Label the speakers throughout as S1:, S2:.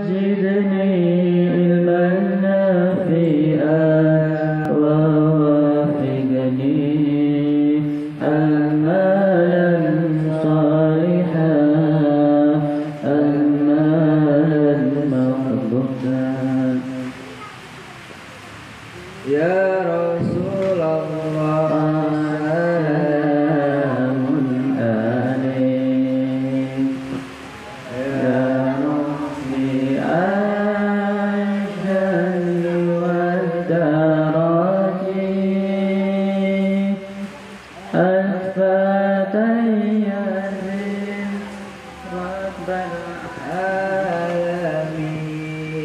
S1: زدني علما نافعا ووفقني عملا صالحا عملا مقبولا.
S2: Ya Rasulullah
S1: salamun alaik ya Rabbi asyhadu wa-darati al-fatayyatin rabbal alamin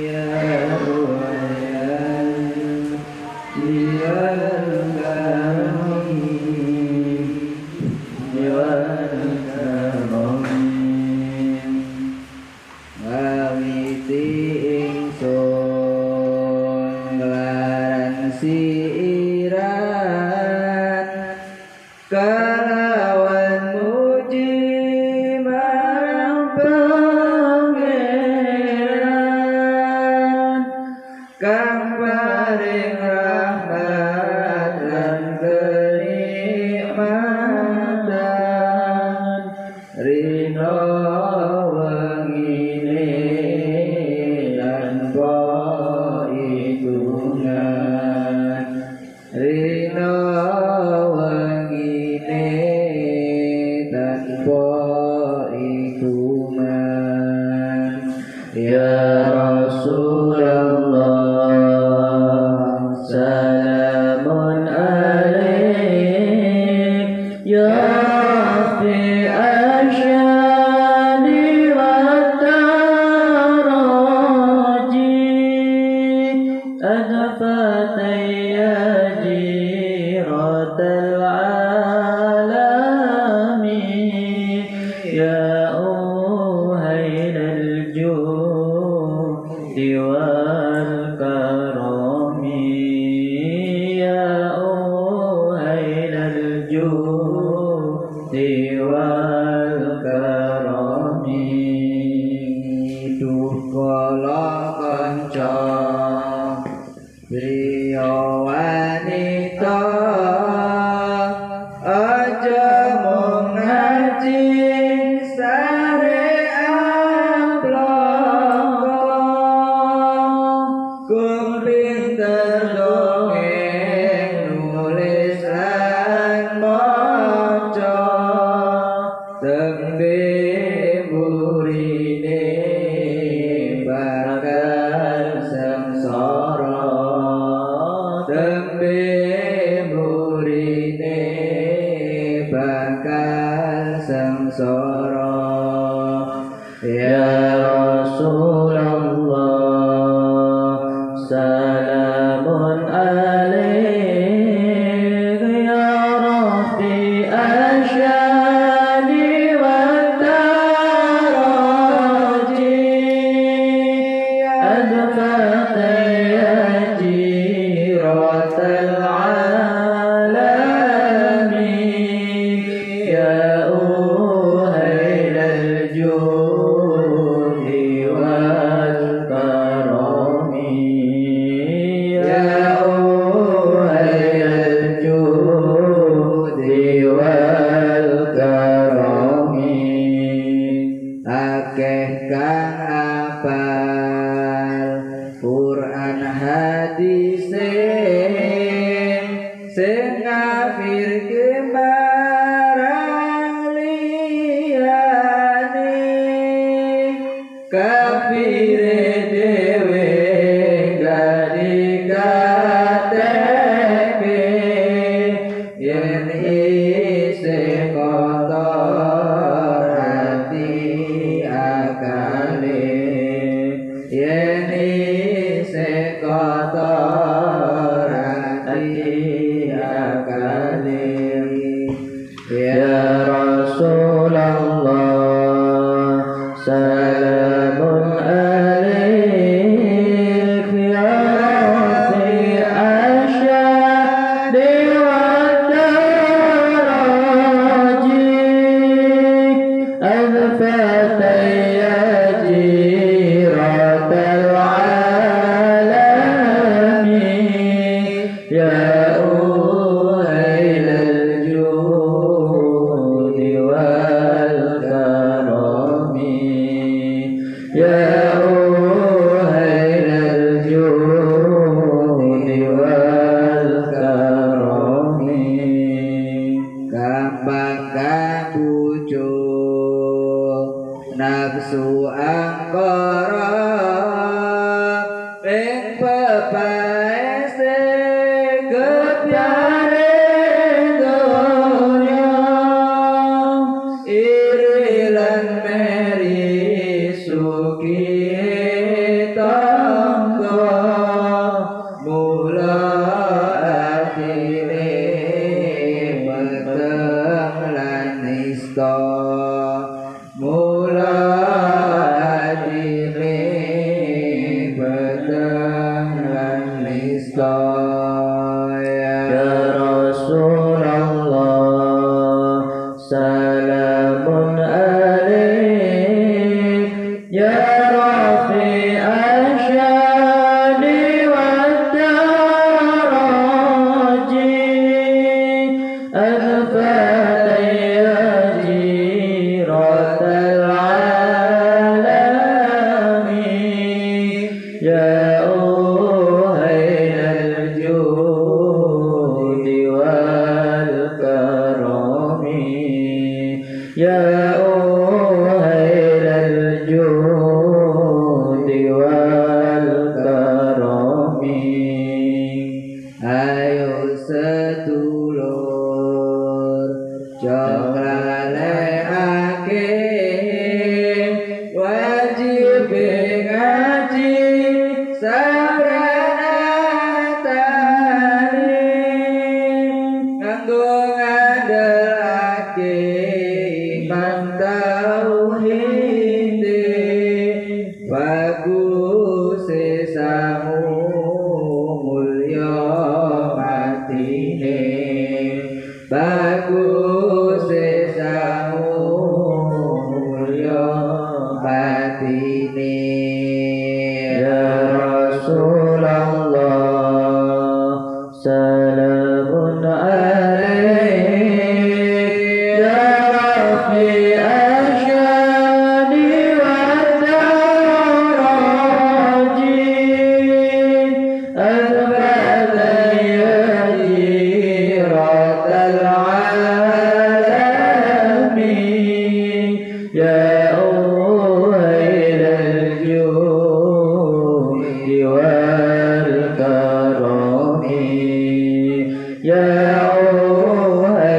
S1: ya
S2: ngawiti ingsun nglaran siiran kalawan muji marang Pangeran kang paring rahmat lan kenikmatan rino wengine lan poitungan rino wengine lan poitungan ya Rasulullah salamun alaik ya Rabbi asyhadu wa-darati adfatayya jiratal alamin ya uhailal judi wal karami ya uhailal judi wal karami duh kala kanca griya wanita aja mung ngaji syariat bloko kum pinter dongeng nulis lan maca tembe burine bakal sengsara tembe burine bakal sengsara
S1: ya Rasulullah salamun alaik ya Rabbi asyhadu wa-darati adfatayya jiratal alamin ya uhailal judi wal karami ya uhailal judi wal karami
S2: akeh kang apal Quran hadis sing ngafirke marang liyane kafire dhewe gadi KTP yen isih kotor hati akale yen isih kotor hati akale
S1: ya Rasulullah salamun alaik ya Rabbi asyhadu wa-darati adfatayya jiratal يا أهل الجود والكرم
S2: Gampangkan pucuk nafsu angkara ing pepaese kebyare donya iri lan meri suki tangga mula akhire peteng lan nista mula akhire peteng lan nista
S1: يا رسول الله سلام عليك يا رفيع الشان والدرج أنت يا جيرة العالم يا أهل الجود والكرم يا أهل الجود والكرم
S2: ayo sedulur jonglalekake wajib ngaji sabranatane nganggo ngandelake iman tauhid bagus sesamu mulya matine bagus sesamu mulya matine
S1: يا رسول الله سلام عليك يا رفيع الشان والدرج أثبت يا جيرة العالم يا أهل الجود والكرم يا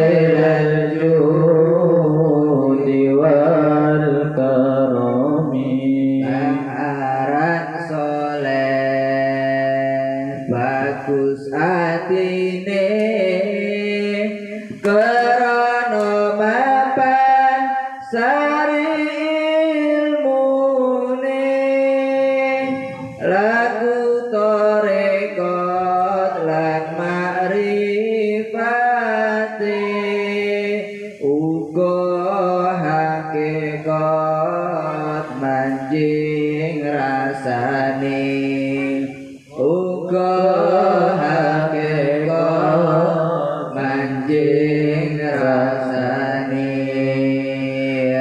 S1: أهل الجود والكرم
S2: aran soleh bagus atine krana mapan sari ilmune lagu torekot lan makrifate uga hakikat manjing rasane uga hakikat manjing rasane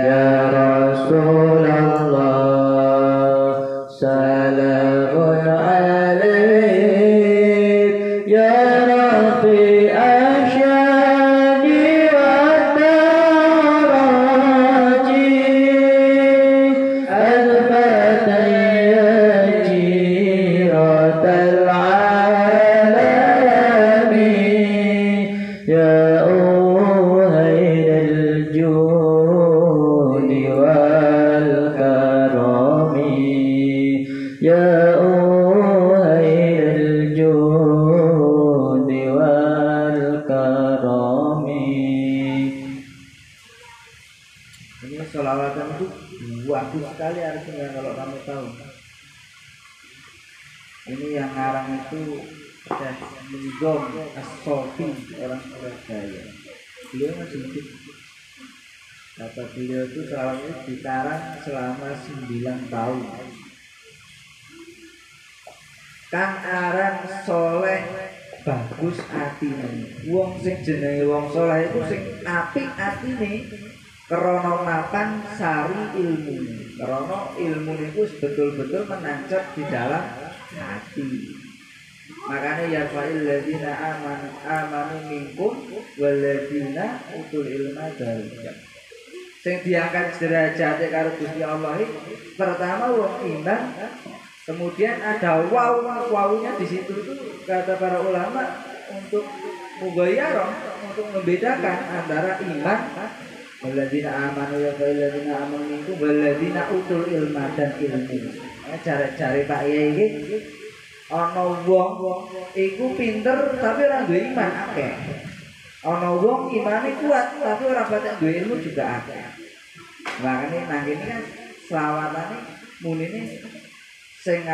S1: يا رسول الله سلام عليك يا رفيع الشان والدرج أثبت يا جيرة العالم يا أهل الجود والكرم يا أهل الجود والكرم.
S2: Ini sholawatan itu bagus sekali artinya kalau kamu tahu. Ini yang ngarang itu Nizam As-Sofi, orang Surabaya. Beliau masih hidup. Kata beliau itu sholawat itu dikarang selama 9 tahun. Kang aran soleh bagus atine. Wong sing jenenge wong soleh itu sing apik atine. Krana makan sari ilmu. Krana ilmu niku betul-betul menancap di dalam hati. Makanya ya fa'il ladzina amanu minkum wal ladzina utul ilma darajat. Sing diangkat derajate karo Gusti Allah pertama wong iman, kemudian ada wawunya di situ tuh kata para ulama untuk mughayyarah, untuk membedakan antara iman walladzina amanu ya walladzina amanu minkum walladzina utul ilma dan ilmu. Cari Pak Yai iki ana wong iku pinter tapi ora duwe iman akeh. Ana wong imane kuat tapi ora batek duwe ilmu juga akeh. Makane nang kene kan selawatane munine sing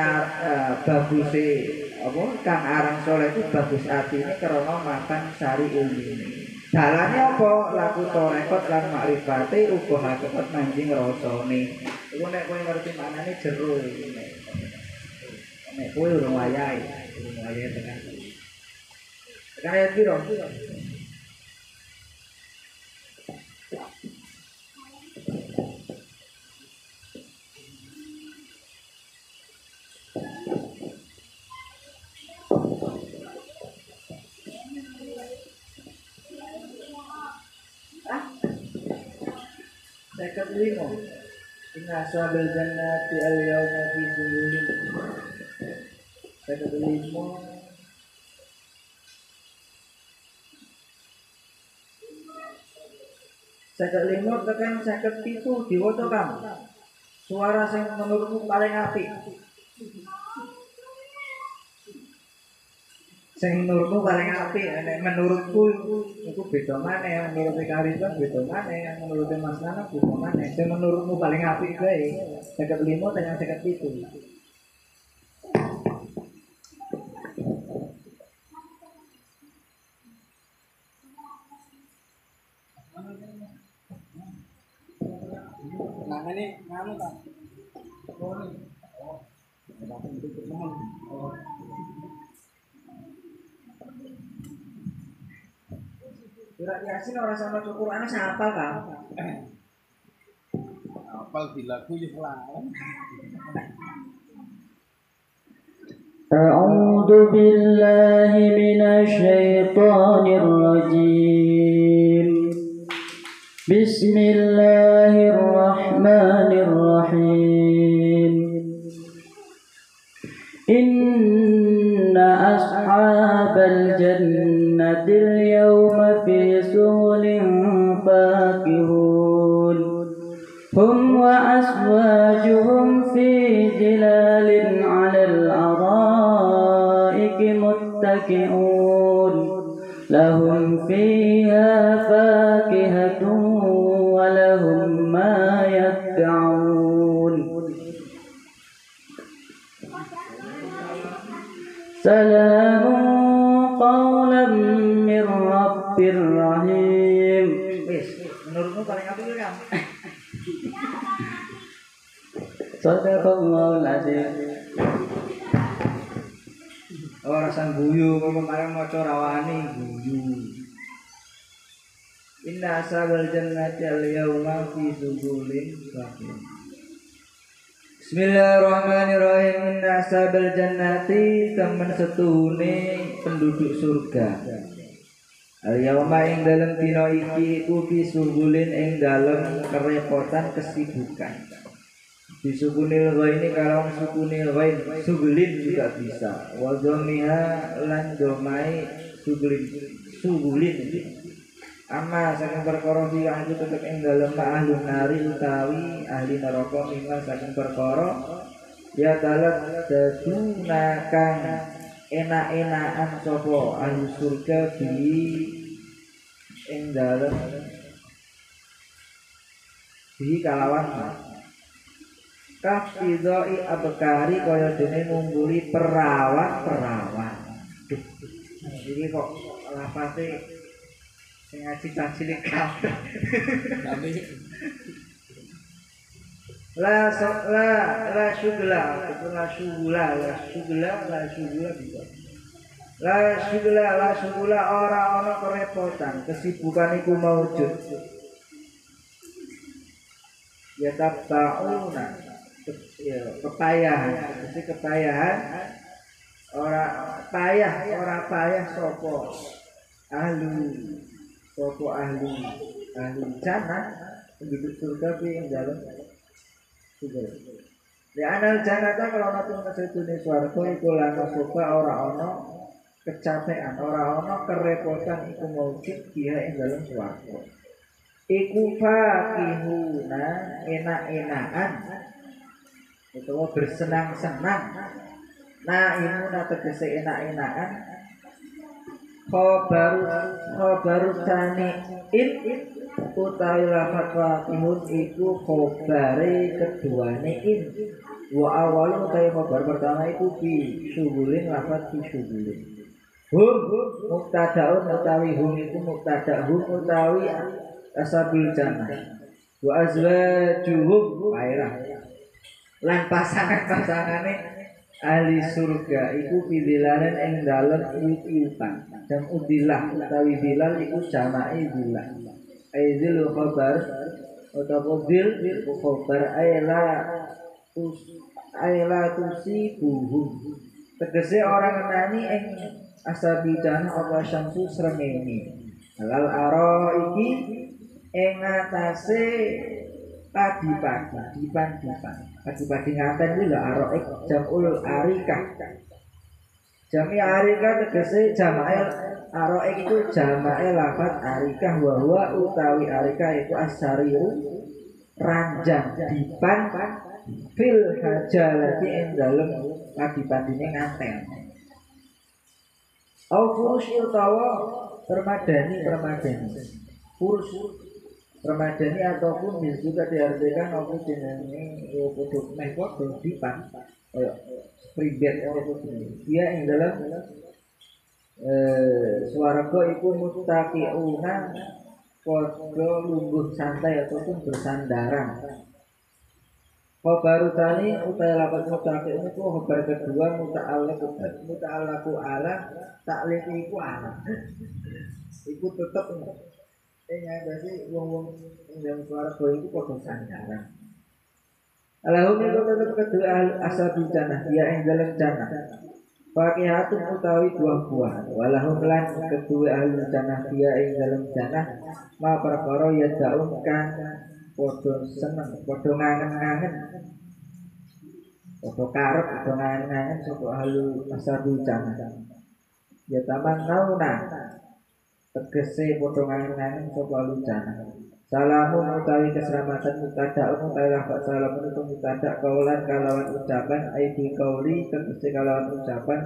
S2: baguse apa kang aran saleh itu bagus atine krana makan sari ilmine. Dalane apa? Laku torekot lan makrifate uga hakikat manjing rasane. Iku nek kowe ngerti maknane jero iki. Nek kowe urung wayahe tekan. Tekan ayat piro? Dekat limo. Inna ashabal jannati al-yawma fi dhululin. Dekat limo. Dekat limo tekan dekat pitu diwaca kamu. Suara sing menurutmu paling apik. Sing menurutmu paling apik, nek menurutku iku beda maneh, menurut Karisman beda maneh, menurut Mas Nana beda maneh. Sing menurutmu paling apik bae 55 dengan 57.
S3: Nah ini nganu tak?
S2: Surat Yasin orang sama Quran siapa kan?
S3: Apal di lagu ya lawan.
S1: أعوذ بالله من الشيطان الرجيم بسم الله الرحمن الرحيم إن أصحاب الجنة اليوم في سؤل فاكهون هم وأزواجهم في ظلال على الأرائك متكئون لهم فيها فاكهة ولهم ما يدعون سلام قولا من رب رحيم.
S2: Menurutmu paling apik kan?
S1: Sadaqallahul azim.
S2: Oh rasan guyu kok kemarin maca rawani guyu. Inna ashabal jannati al-yawma fi dhululin fakin. Bismillahirrahmanirrahim. Inna ashabal jannati temen setune penduduk surga. Al-yawma ing dalem dina iki iku fi dhululin ing dalem kerepotan kesibukan. Disukunil ghaini kalau sukunil ghain sugulin juga bisa. Wa dhammiha lan domai sugulin. Amma saking perkara sing itu tetep ing dalem ahli nari utawi ahli neraka mimma saking perkara ya dalat daduna kang enak-enakan sapa ahli surga bi ing dalem bi kalawan kafidoi abkari kaya dene ngumpuli perawan-perawan. Duh. Iki kok lafate sing ngaji cilik kabeh. La syugla bisa. La syugla ora ana kerepotan, kesibukan iku maujud. yatabauna kepayahan, mesti kepayahan ora payah sopo ahli jannah penduduk surga yang dalam surga. Ya anal jannah kalau natun kesetune swarga iku lan sopa ora ana kecapean, ora ana kerepotan iku mungkin dia yang dalam swarga. Iku fakihuna enak-enakan utawa bersenang-senang. Nah imuna tegese enak-enakan khobaru sani'in utawi lafat fakihun iku khobare keduane in wa awalu utawi khobar pertama iku fi syughulin lafat fi syughulin hum muktadaun utawi hum iku muktada hum utawi ashabul jannah wa azwajuhum pairah lan pasangan-pasangane ahli surga iku fidilanen ing dalem iutan jam udilah utawi dilal iku jama'i dilal aizil khabar utawa dil khabar ayla tusibuhum tegese orang nani ing ashabi jannah apa syamsu srengenge halal aro iki ing atase padi-padi ngaten iki lho aroik jamul arikah. Jami arikah tegese jama'il aroik itu jama'il lafaz arikah wa huwa utawi arikah itu as-sariru ranjang dipan fil hajalati ing dalem padi-padine nganten. Au furus utawa permadani. Furus permadani ataupun juga diartikan apa jenenge produk mehkot dipan kaya pribet apa dia ing dalam swarga iku mustaqiuna padha lungguh santai ataupun bersandaran. Khabaru tani utawi lafaz mustaqim iku khabar kedua muta'allaqu ala ta'liq iku ala iku tetep berarti wong-wong yang swarga itu padha sandaran. Alahum itu tetep kedua ashabi jannah dia ing dalem jannah. Faqihatun utawi buah-buahan. Walahum lan kedua ahli jannah dia ing dalem jannah ma perkara ya daun kang padha seneng, padha ngangen-ngangen. Padha karep, padha ngangen-ngangen sapa ahli ashabi jannah. Ya taman nauna tegese potongan-potongan sapa lucana. Salamun utawi keselamatan mutada utawi lafaz salamun itu mutada kaulan kalawan ucapan aidi kauli tegese kalawan ucapan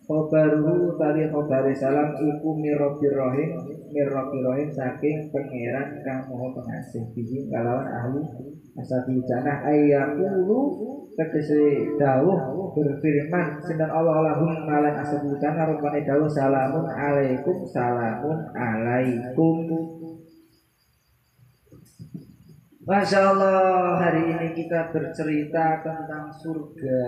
S2: khobaru utawi khobare salam iku mirrabir rahim saking pangeran kang maha pengasih bihi kalawan ahli ashabi jannah ayyaqulu tegese dawuh berfirman sinten Allah lahum malan ashabi jannah rupane dawuh salamun alaikum. Masya Allah, hari ini kita bercerita tentang surga.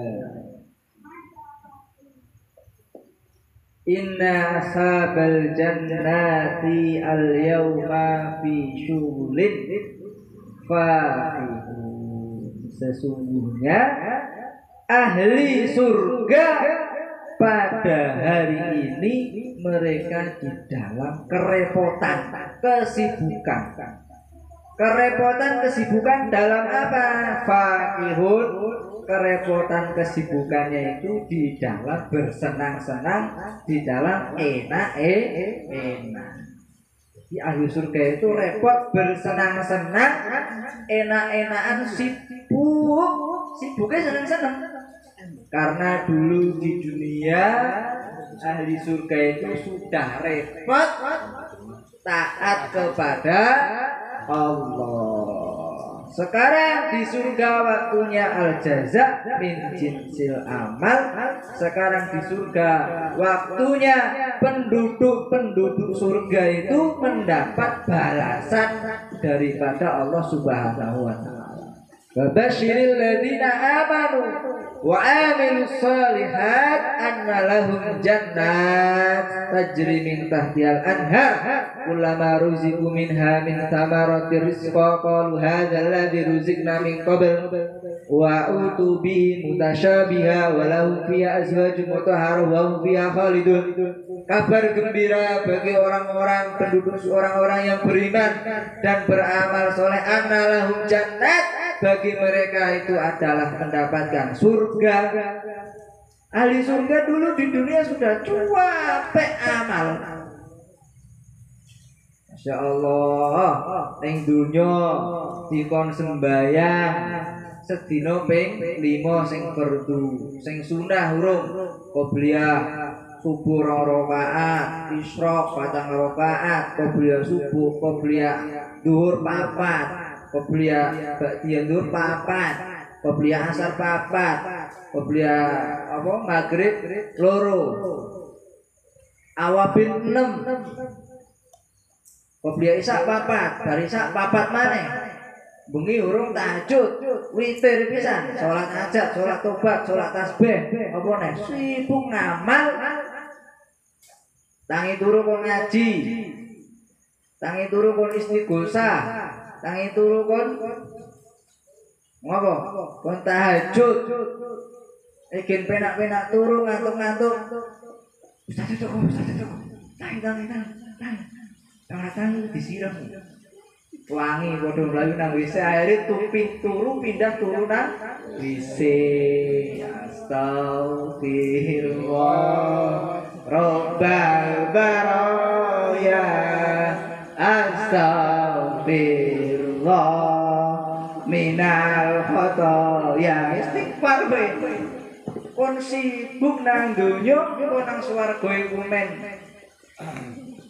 S2: Inna ashabal jannati al-yawma fi syughulin fakihun. Sesungguhnya ahli surga pada hari ini mereka di dalam kerepotan, kesibukan dalam apa? Fakihun, kerepotan kesibukannya itu di dalam bersenang-senang, di dalam enak. Di ahli surga itu repot bersenang-senang, enak-enakan, sibuknya senang-senang. Karena dulu di dunia ahli surga itu sudah repot taat kepada Allah. Sekarang di surga waktunya al-jaza min jinsil amal. Sekarang di surga waktunya penduduk surga itu mendapat balasan daripada Allah Subhanahu wa taala. Babasyiril ladzina amanu wa amilus solihat anna lahum jannat tajri min tahtihal anhar kullama ruziqu minha min thamarati rizqa qalu hadzal ladzi ruziqna min qabl wa utu bihi mutasyabiha wa lahum fiha azwajun mutahharah wa hum fiha khalidun. Kabar gembira bagi orang-orang penduduk orang-orang yang beriman dan beramal soleh, anna lahum jannat, bagi mereka itu adalah mendapatkan surga. Ahli surga dulu di dunia sudah cuapek amal. Masya Allah, ning dunya dikon sembayang sedina ping 5 sing fardu, sing sunah urung qobliyah subuh 2 rakaat, isyraq 4 rakaat, qobliyah subuh, qobliyah zuhur 4, qobliyah ba'diyah zuhur 4, qobliyah asar 4, qobliyah maghrib 2, awabin 6, qobliyah isya 4, bar isya 4 maneh. Bengi urung tahajud, witir pisan, salat hajat, salat tobat, salat tasbih, apa neh sibuk ngamal. Tangi turu kon ngaji, tangi turu kon istighosah, tangi turu kon ngopo? Kon tahajud. Ikin penak-penak turu ngantuk-ngantuk. Ustaz itu. Tangi. Tangi disiram. Wangi padha mlayu nang WC, akhire turu pindah turu nang WC. Astagfirullah Rabbal baraya, astagfirullah minal khotoya. Istighfar kowe. Kon sibuk nang donya, kon nang swarga iku men.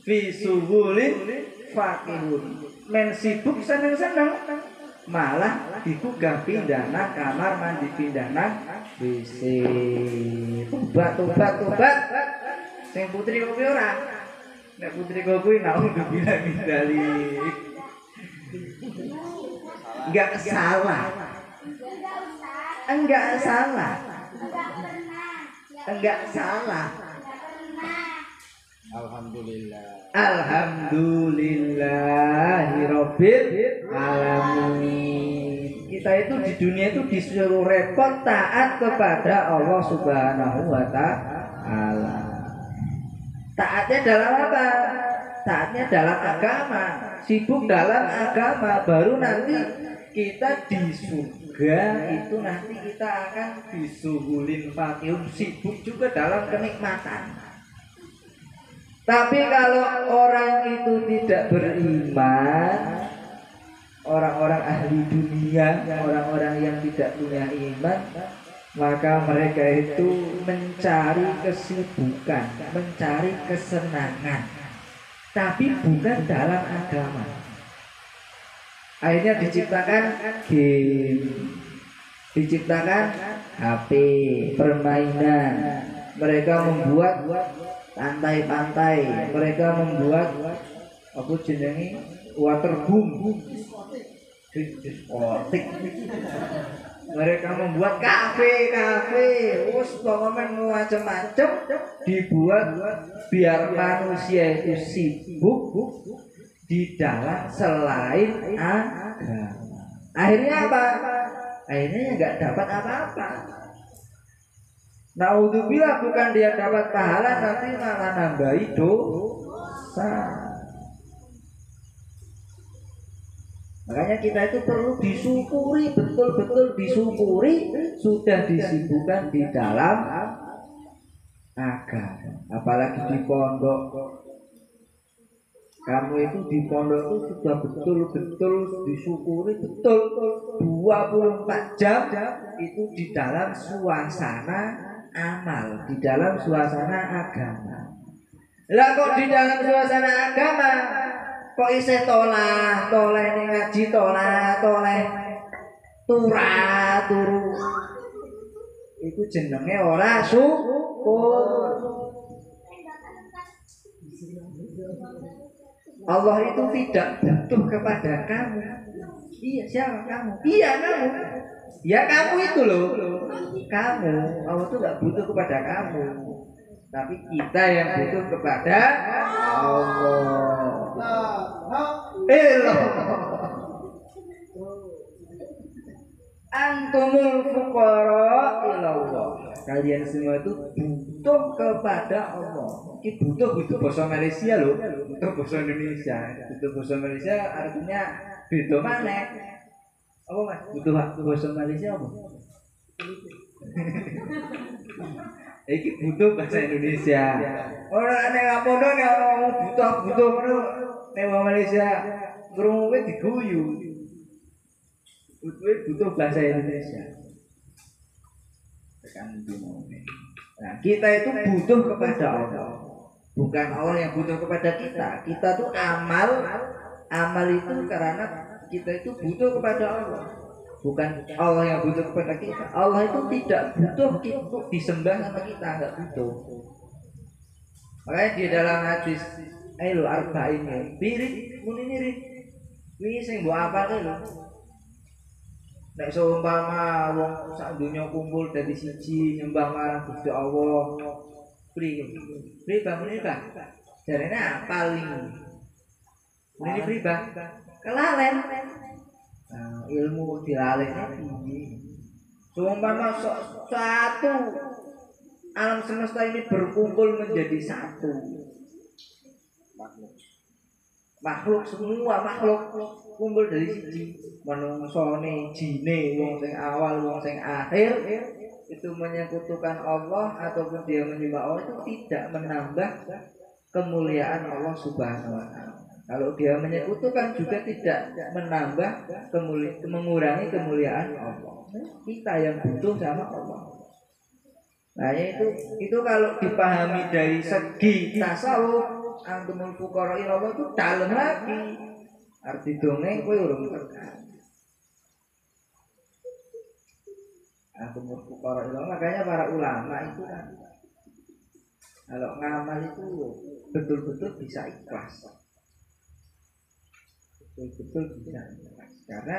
S2: Fi suhulin fakihun. Men sibuk seneng-seneng, malah digugah pindah nang kamar mandi, pindah nang WC. Tobat. Sing putri kopi ora. Nek putri kopi naung bilang dari enggak salah. Alhamdulillahirabbil alamin. Kita itu di dunia itu disuruh repot taat kepada Allah Subhanahu wa taala. Taatnya dalam apa? Taatnya dalam agama. Sibuk dalam agama, baru nanti kita di surga itu nanti kita akan disuhulin fakihun, sibuk juga dalam kenikmatan. Tapi kalau orang itu tidak beriman, orang-orang ahli dunia, orang-orang yang tidak punya iman, maka mereka itu mencari kesibukan, mencari kesenangan, tapi bukan dalam agama. Akhirnya diciptakan game, diciptakan HP, permainan. Mereka membuat pantai-pantai, mereka membuat apa jenenge waterboom, diskotik. Mereka membuat kafe, pokoknya macam-macam dibuat biar manusia itu sibuk di dalam selain agama. Akhirnya apa? Akhirnya nggak dapat apa-apa. Naudzubillah, bukan dia dapat pahala, tapi malah nambahi dosa. Makanya kita itu perlu disyukuri, betul-betul disyukuri sudah disibukkan di dalam agama. Apalagi di pondok. Kamu itu di pondok itu sudah betul-betul disyukuri, betul 24 jam itu di dalam suasana amal, di dalam suasana agama. Lah kok di dalam suasana agama kok isih toleh ning ngaji, toleh turu. Iku jenenge ora syukur. Allah itu tidak butuh kepada kamu. Iya, siapa kamu? Iya, kamu. Ya kamu itu loh. Kamu, Allah tuh nggak butuh kepada kamu, tapi kita yang butuh kepada Allah. Antumul fuqara ilallah. Kalian semua itu butuh kepada Allah. Ini butuh bahasa Malaysia loh, butuh bahasa Indonesia. Butuh bahasa Malaysia artinya beda mana? Apa mas? Butuh bahasa Malaysia apa? Iki butuh bahasa Indonesia. Orang nek ngapono nek ngomong butuh ngono nek wong Malaysia krungu diguyu. Butuh bahasa Indonesia. Nah, kita itu butuh kepada Allah. Bukan Allah yang butuh kepada kita. Kita tuh amal itu karena kita itu butuh kepada Allah. Bukan Allah yang butuh kepada kita. Allah itu tidak butuh untuk disembah sama kita, enggak butuh. Makanya di dalam hadis ayo arba'in birik muni nirik. Wingi sing mbok apalke lho. Nek seumpama wong sak donya kumpul dadi siji nyembah marang Gusti Allah. Pri bangun Bang. Jarene paling. Muni pri Bang. Kelalen. Nah, ilmu dilaleknya tinggi. Seumpama satu alam semesta ini berkumpul menjadi satu. Makhluk semua makhluk kumpul dari siji. Manungsane, jine, wong sing awal, wong sing akhir itu menyekutukan Allah ataupun dia menyembah Allah itu tidak menambah kemuliaan Allah Subhanahu wa taala. Kalau dia menyekutukan juga tidak menambah mengurangi kemuliaan Allah. Kita yang butuh sama Allah. Nah itu kalau dipahami dari segi tasawuf, antumul fuqara ilallah itu dalam lagi. Arti dongeng kowe urung tekan. Antumul fuqara ilallah, makanya para ulama itu kan kalau ngamal itu betul-betul bisa ikhlas. Betul bisa karena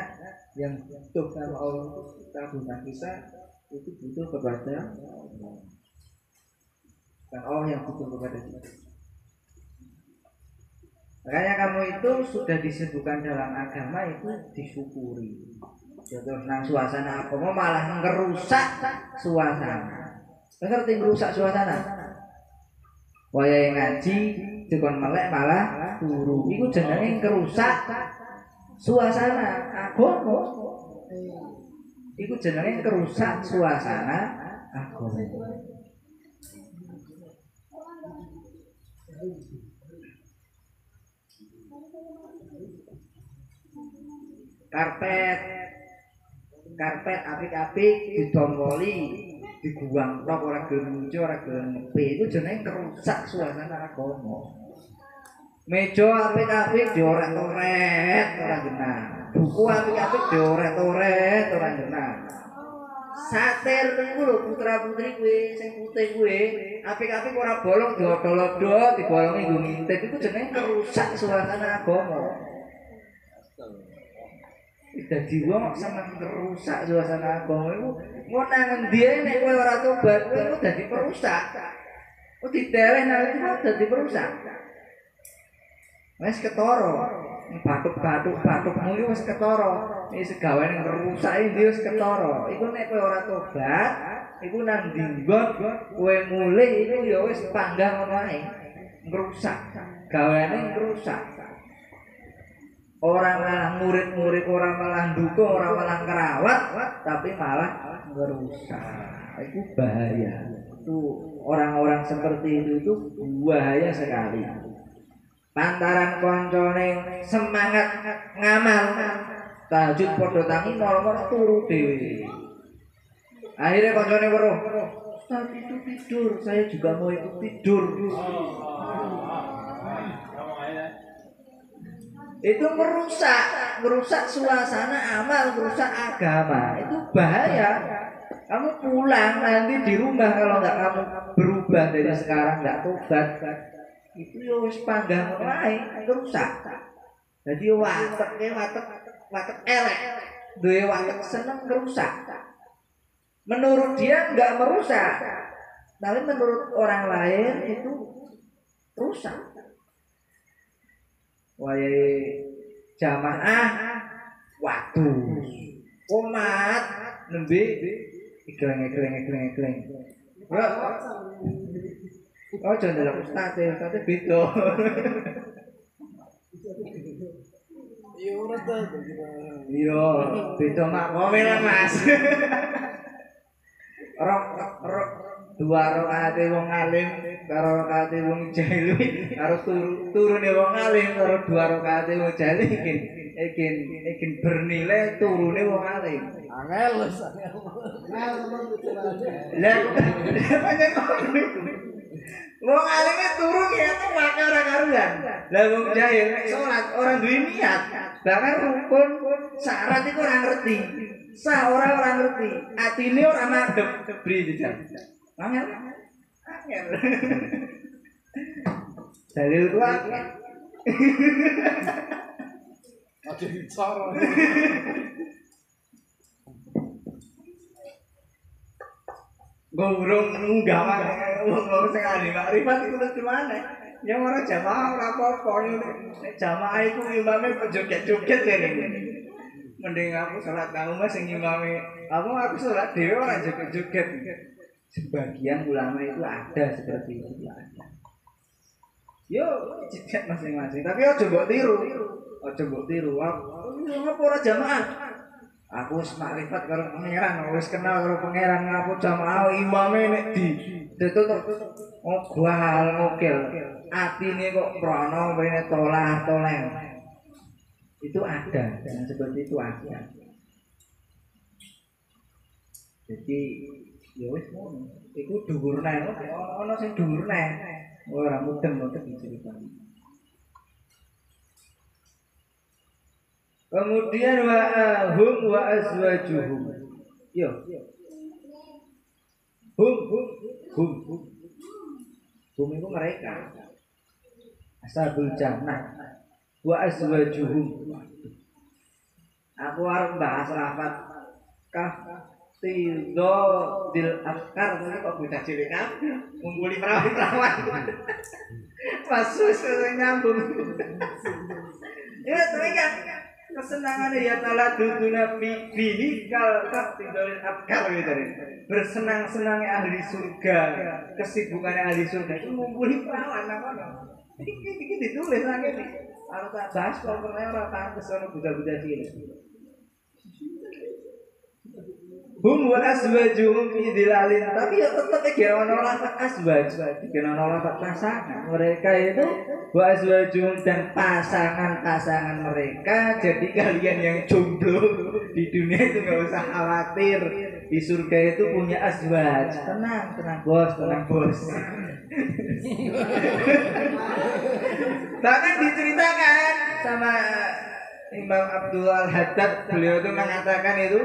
S2: yang butuh sama Allah itu kita guna kita itu butuh kepada Allah, bukan Allah yang butuh kepada kita. Makanya kamu itu sudah disebutkan dalam agama itu disyukuri. Terus nang suasana apa malah ngerusak suasana. Ngerti ngerusak suasana? Wayahe ngaji dikon melek malah turu. Iku jenenge ngerusak suasana agama. Iku jenenge ngerusak suasana agama. Karpet apik-apik didomboli, dibuang tok ora gelem muncul, ora gelem ngepe. Iku jenenge ngerusak suasana agama. Meja apik-apik dioret-oret ora genah. Buku apik-apik dioret-oret ora genah. Satir iku lho putra-putri kowe sing putih kowe, apik-apik ora bolong diodol-odol, dibolongi nggo ngintip iku jenenge ngerusak suasana agama. Dadi wong seneng ngerusak suasana agama iku mau nang endi nek kowe ora tobat kowe dadi perusak. Kok ditereh nang iki dadi perusak. Wes ketara, batuk-batukmu iki wis ketara. Iki segawane ngerusak iki wis ketara. Iku nek kowe ora tobat, iku nang dinggon kowe mulih iku ya wis panggah ngono ae. Ngerusak. Gaweane ngerusak. Orang malah murid-murid, orang malah dukung, orang malah kerawat, tapi malah ngerusak. Itu bahaya. Itu orang-orang seperti itu bahaya sekali. Pantaran koncone semangat ngamal, tahajud podo tangi moro-moro turu dhewe. Akhirnya koncone weruh, "Ustaz itu tidur, saya juga mau ikut tidur." Itu merusak suasana amal, merusak agama. Itu bahaya. Kamu pulang nanti di rumah kalau nggak kamu berubah dari sekarang, nggak tobat, itu ya wis panggah ngono ae, rusak. Jadi watek elek. duwe watak seneng ngerusak. Menurut dia enggak merusak, tapi menurut orang lain itu rusak. Wae jamaah waktu umat nembe ikleng. Oh jangan dalam ustaz beda.
S3: Iya ora ta.
S2: Iya, beda makome lah Mas. Dua rakaat wong alim karo rakaat wong jahil karo turune wong alim karo dua rakaat wong jahil iki bernilai turune wong alim.
S3: Angel.
S2: Lah pancen wong alim turun ya itu maka ora karuan. Lah wong jahil salat orang duwe niat. Bahkan rukun syarat iku ora ngerti. Sah ora ngerti. Atine ora madhep bri jejak. Angel. Dalil kuat.
S3: Aja bicara.
S2: Gorong munggah wong sing ahli makrifat iku mesti maneh. Yang ora jamaah ora apa-apa. Nek jamaah iku imame joget-joget ngene. Mending aku salat nang omah sing imame. Aku salat dhewe ora joget-joget. Sebagian ulama itu ada seperti itu ada. Yo joget masing-masing. Tapi aja mbok tiru. Apa ora jamaah? Aku wis makrifat karo pangeran, wis kenal karo pangeran, ngaku jamaah imame nek ditutuk ngogal ngokil. Atine kok prono wene toleh. Itu ada, dan seperti itu ada. Jadi ya wis ngono. Iku dhuwurne, ana sing dhuwurne. Ora mudeng kok diceritani. Kemudian hum wa azwajuhum. Yo. Hum itu mereka. Ashabul jannah wa azwajuhum. Aku arep bahas lafaz kaf tidho dil afkar kok bocah cilik kabeh ngumpuli perawan-perawan. Pasus nyambung. Ya tekan kesenangan ya taala duduna bihi kal tidolin afkar gitu. Bersenang-senangnya ahli surga, kesibukannya ahli surga itu ngumpuli perawan apa. Iki ditulis lagi nih. Kalau tak bahas kalau pernah orang pantes orang budak-budak cilik. Hum wa azwajuhum fi dhilalin, tapi ya tetap kira ono lafaz azwaj, kira ono lafaz pasangan. Mereka itu wa azwajuhum dan pasangan-pasangan mereka. Jadi kalian yang jomblo di dunia itu enggak usah khawatir. Di surga itu punya azwaj. Tenang bos. Bahkan diceritakan sama Imam Abdul Al-Haddad, beliau itu mengatakan itu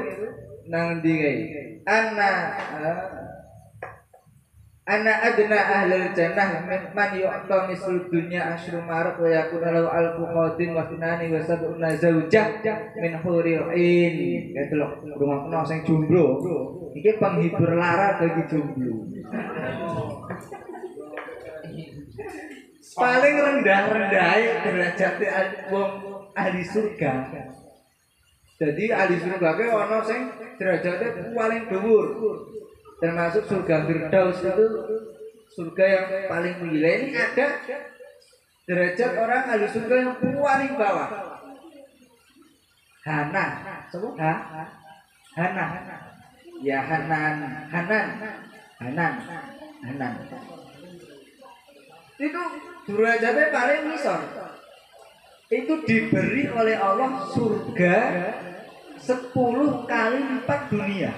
S2: nang dikai ana adna ahlul jannah man yu'ta mislu dunya asyru marq wa yakun lahu alfu qadim wa sunani wa sab'una zaujah min huril ain. Gitu loh, rumahno sing jomblo iki penghibur lara bagi jomblo. Paling rendah derajat wong ahli surga. Jadi ahli surga ke ono sing derajatnya paling dhuwur. Termasuk surga Firdaus itu surga yang paling mulia. Ini ada derajat orang ahli surga yang paling bawah. Hanan. Ya Hanan. Itu derajatnya paling ngisor. Itu diberi oleh Allah surga 10 kali lipat dunia.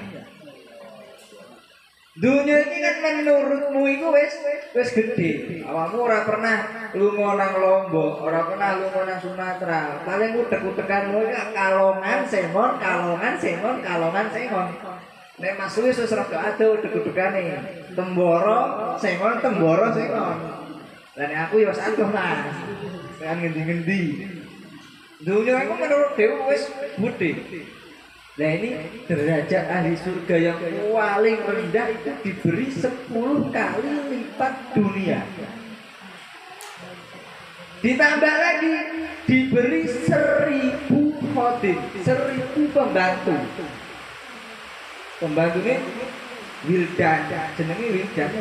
S2: Dunia ini kan menurutmu itu wes gede. Awakmu ora pernah lunga nang Lombok, ora pernah lunga nang Sumatera. Paling utek-utekanmu Kalongan Sengon. Nek Mas wis rada adoh utek-utekane. Temboro Sengon. Lah nek aku ya wis adoh Mas. Kan ngendi-ngendi. Dunia itu menurut Dewa wis gede. Nah ini derajat ahli surga yang paling rendah itu diberi 10 kali lipat dunia. Ditambah lagi diberi 1000 khodim, 1000 pembantu. Pembantu ini wildan, jenenge wildan.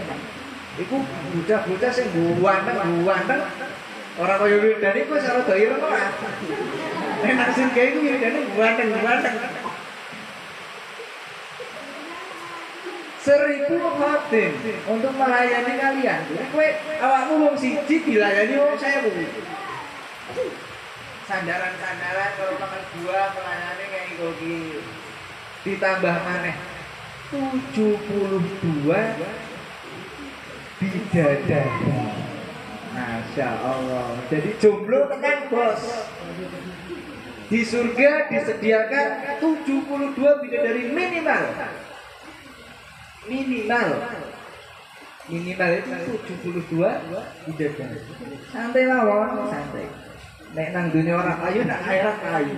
S2: Iku bocah-bocah sing guwanteng. Ora kaya wildan iku wis rada ireng ora. Nek nang sing kaya iku wildane guwanteng. 1000 khodim untuk melayani kalian. Jadi kowe awakmu wong siji dilayani wong 1000. Sandaran-sandaran kalau makan buah melayani kayak iki. Ditambah maneh 72 bidadari. Masya Allah. Jadi jomblo tekan bos. Di surga disediakan 72 bidadari minimal. Minimal itu 72 bidadari. Santai mawon, santai. Nek nang dunia orang ayu nak akhirat ayu.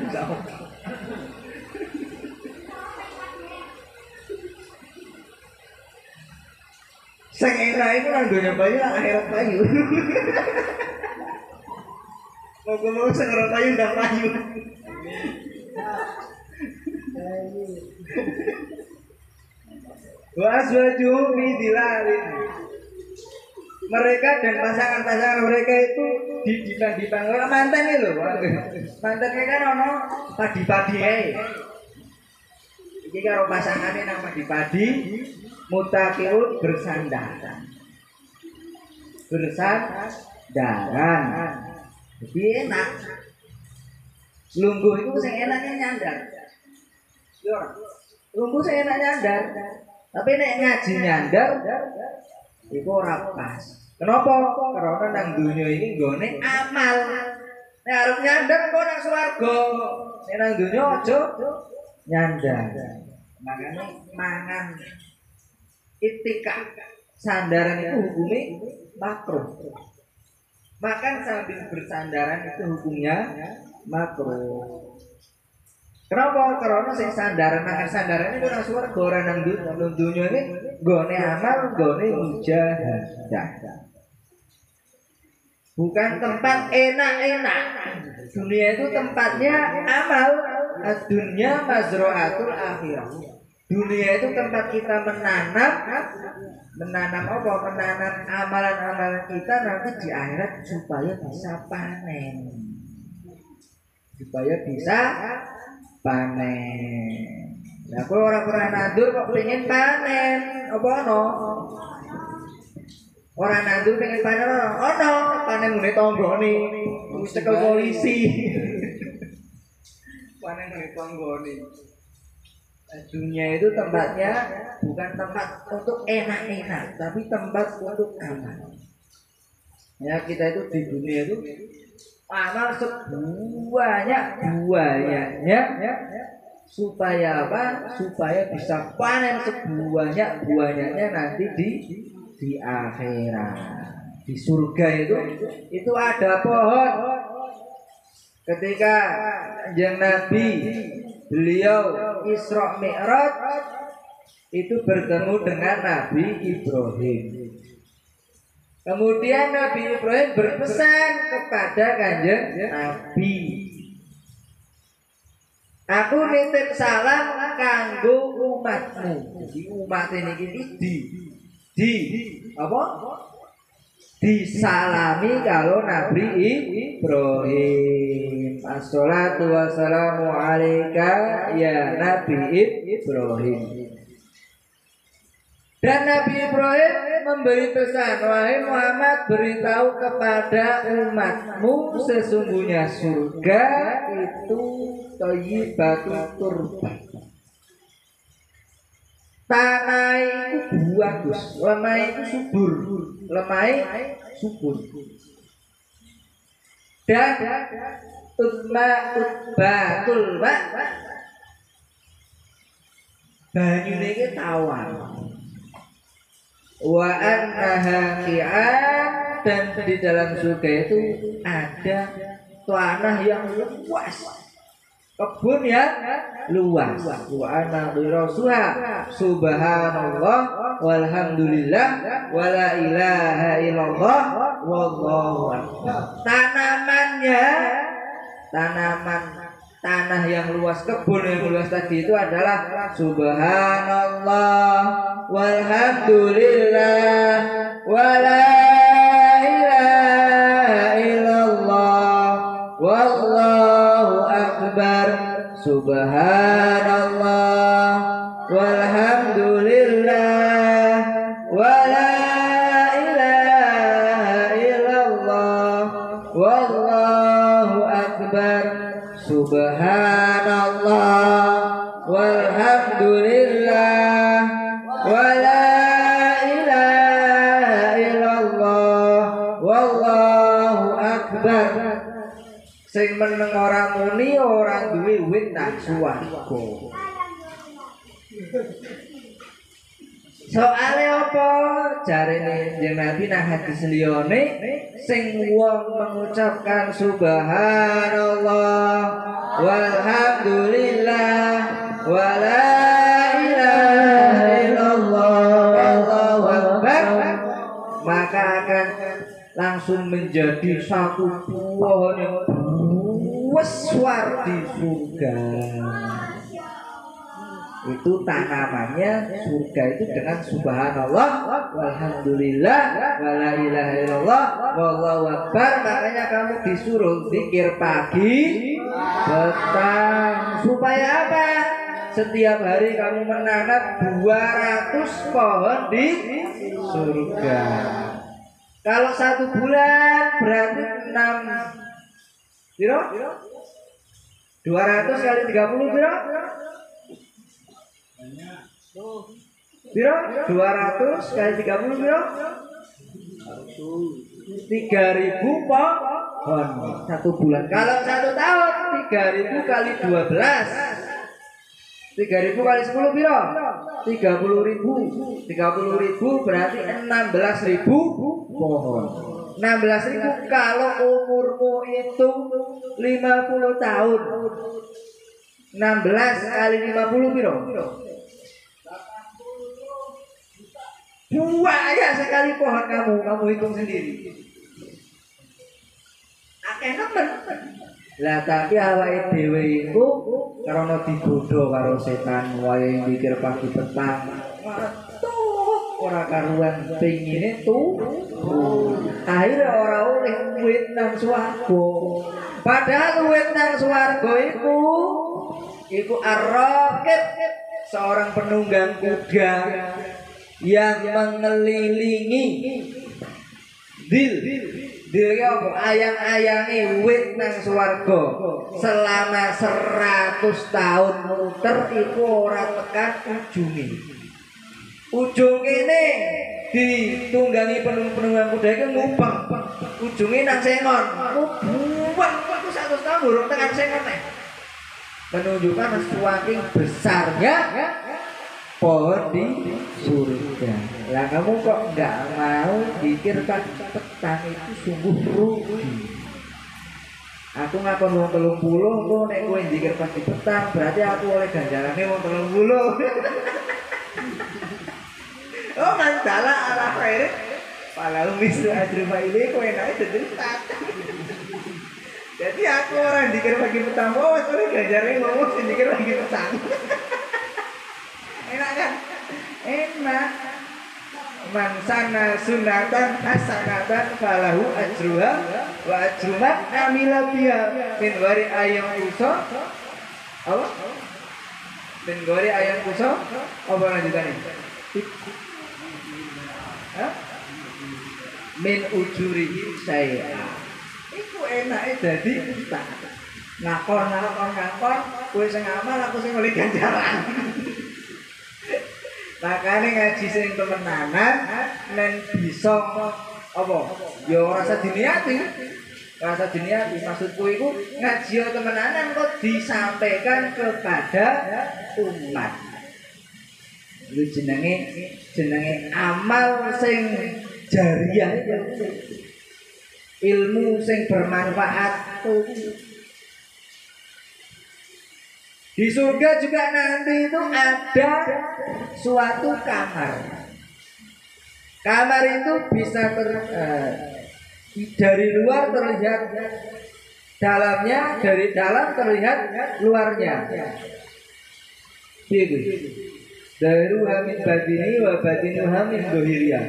S2: Sing enak itu nang dunia bayu nak akhirat bayu. Mau sing ora bayu ndak bayu. Waswaju dilalin. Mereka dan pasangan-pasangan mereka itu dipang orang mantan ini loh. Mantannya kan ono padi-padi iki karo pasangane nang padi-padi mutakiun bersandaran. Jadi enak. Lungguh itu sing enaknya nyandar. Yo. Lungguh sing enak nyandar. Tapi nek ngaji nyandar iku ora pas. Kenapa? Karena nang dunia ini nggone amal. Nek arep nyandar kok nang swarga. Nek nang dunia aja nyandar. Makanya mangan itika sandaran itu hukumnya makruh. Makan sambil bersandaran itu hukumnya makruh. Kenapa? Karena sing sandaran makan sandaran itu nang swarga ora nang dunya ini gone amal, gone mujahadah. Bukan tempat enak-enak. Dunia itu tempatnya amal. Dunia mazra'atul akhirah. Dunia itu tempat kita menanam apa? Menanam amalan-amalan kita nanti di akhirat supaya bisa panen. Nah, kalau orang pernah nandur kok pengen panen, apa no? Orang nandur pengen panen, panen mulai tonggoni, cekel polisi. Panen mulai tonggoni. Dunia itu tempatnya bukan tempat untuk enak-enak, tapi tempat untuk amal. Ya kita itu di dunia itu amal sebanyak-banyaknya supaya apa? Supaya bisa panen sebanyak-banyaknya nanti di akhirat. Di surga itu ada pohon. Ketika Kanjeng Nabi beliau Isra Mi'raj itu bertemu dengan Nabi Ibrahim. Kemudian Nabi Ibrahim berpesan kepada Kanjeng Nabi, aku nitip salam kanggo umatmu. Jadi umat ini disalami kalau Nabi Ibrahim. Assalatu wassalamu alaika ya Nabi Ibrahim. Dan Nabi Ibrahim memberi pesan, wahai Muhammad, beritahu kepada umatmu sesungguhnya surga itu thayyibatul turba. Tanah itu bagus, lemah itu subur. Dan utbatul ma banyune iki tawar. Wa annaha qi'an, dan di dalam surga itu ada tanah yang luas. kebun yang luas. Wa ana dirasuha subhanallah walhamdulillah wala ilaha illallah wallahu akbar. Tanah yang luas, kebun yang luas tadi itu adalah subhanallah walhamdulillah wala ilaha illallah wallahu akbar. Subhanallah walhamdulillah wala ilaha illallah wallahu akbar. Subhanallah walhamdulillah wala ilaha illallah wallahu akbar. Sing meneng ora muni ora duwe wit nang swarga. Soale apa? Jarene Kanjeng Nabi nang hadis liyane sing wong mengucapkan subhanallah walhamdulillah wala ilaha illallah wallahu akbar, maka akan langsung menjadi satu pohon yang besar di surga. Itu tanamannya surga itu dengan subhanallah walhamdulillah wala ilaha illallah wallahu akbar. Makanya kamu disuruh zikir pagi petang. Supaya apa? Setiap hari kamu menanam 200 pohon di surga. Kalau 1 bulan berarti 6 biro? 200 kali 30 biro? Biro? 200 kali 30 biro? 3.000 pohon 1 bulan. Kalau 1 tahun 3.000 kali 12. 3.000 kali 10 biro? 30.000. 30.000 berarti 16.000 pohon. 16.000 kalau umurmu itu 50 tahun. 16 kali 50 biro? 2 aja sekali pohon kamu hitung sendiri. Akeh nemen. Lah tapi awake dhewe iku karena digodho karo setan wae mikir pagi petang. Ora karuan pengine akhirnya ora oleh duit nang swarga. Padahal duit nang swarga iku ar-raqib, seorang penunggang kuda yang mengelilingi dil apa ayang-ayange wit nang swarga selama 100 tahun muter iku ora tekan ujung kene ditunggangi penunggang kuda iku ngumpeng ujunge nang sengon buang waktu 100 tahun durung tekan sengon menunjukkan saking besarnya pohon di surga. Lah kamu kok nggak mau pikir petang itu sungguh rugi. Aku ngakon wong 30 kok nek kowe zikir pagi petang berarti aku oleh ganjarane wong 30. Oh mandala ala khair. Palau mislu ajruba ini kowe naik cerita. Jadi aku orang zikir pagi petang wis oleh ganjarane wong sing zikir pagi petang. Enak kan? Enak. Man sana sunatan hasanatan falahu ajruha wa ajru man amila biha min ghairi ayam kuso. Apa? Min ghairi ayam kuso. Apa lanjutannya? Hah? Min ujurihi saya. Iku enake dadi ustaz. Ngakon kowe sing amal aku sing oleh ganjaran. Makanya ngaji sing temenanan nen bisa apa? Ya rasa diniati. Rasa diniati maksudku iku ngaji temenanan kok disampaikan kepada umat. Itu jenenge amal sing jariyah. Ilmu sing bermanfaat. Di surga juga nanti itu ada suatu kamar. Kamar itu bisa dari luar terlihat dalamnya, dari dalam terlihat luarnya. Gitu. Dari hamin batini wa batinu hamin dohiria.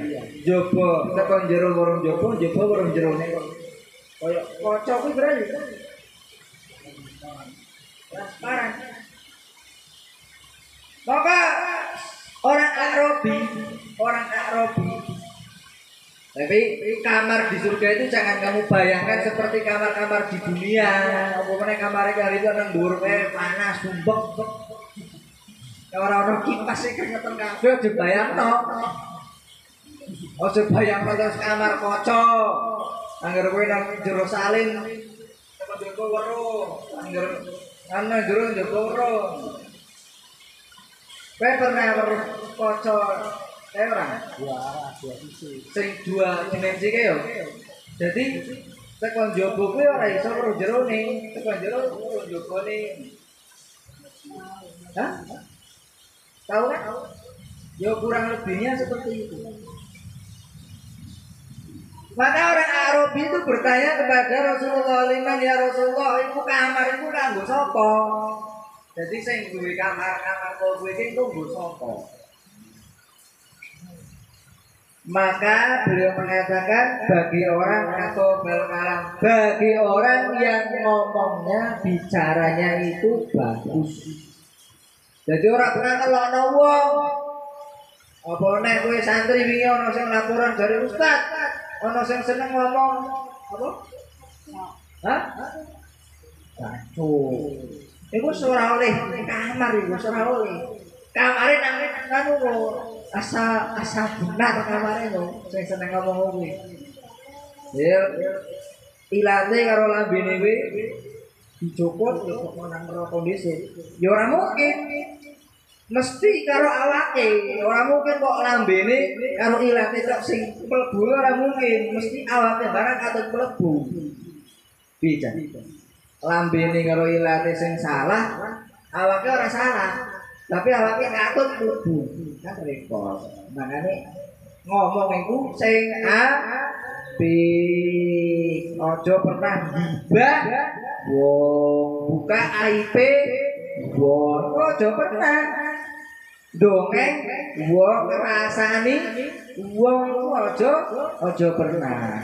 S2: Jopo tekan jero warung jopo, jopo warung jero nek. Koyo kocok kuwi berarti transparan. Maka orang Arabi, tapi kamar di surga itu jangan kamu bayangkan seperti kamar-kamar di dunia. Apa kamar kali itu nang dhuwur panas sumbek. Orang-orang kipas sih keringetan kabeh aja bayangno. Aja bayangno terus kamar kocok. Angger kowe nang jero salin tekan jero weruh, angger ana jero weruh. Kowe pernah weruh kocok ora? Dua sisi. Sing dua dimensi kae yo. Jadi tekan jowo kuwi ora iso weruh jerone, tekan jero weruh jobone. Hah? Tahu kan? Ya kurang lebihnya seperti itu. Maka orang Arabi itu bertanya kepada Rasulullah, "Liman ya Rasulullah, iku kamar iku kanggo sapa?" Jadi sing duwe kamar kowe iki kanggo sapa? Maka beliau mengatakan bagi orang atau kalam, bagi orang yang ngomongnya bicaranya itu bagus. Jadi orang pernah ngelokno wong. Apa nek kowe santri wingi ana sing laporan dari ustaz, ana sing seneng ngomong apa? Hah? Kacau. Iku ora oleh kamar iku ora oleh. Kamare nang anu asa benar kamare lho, sing seneng ngomong kuwi. Ya ilate karo lambene kuwi dicopot ya kok nang kondisi. Ya ora mungkin. Mesti karo awake, ora mungkin kok lambene karo ilate tok sing mlebu ora mungkin, mesti awake barang katut mlebu. Bisa. Lambene karo ilate sing salah, awake ora salah, tapi awake katut mlebu. Kan repot. Makane ngomong iku sing apik. Aja pernah gibah wong, buka aib wong, aja pernah dongeng wong ngrasani wong, aja pernah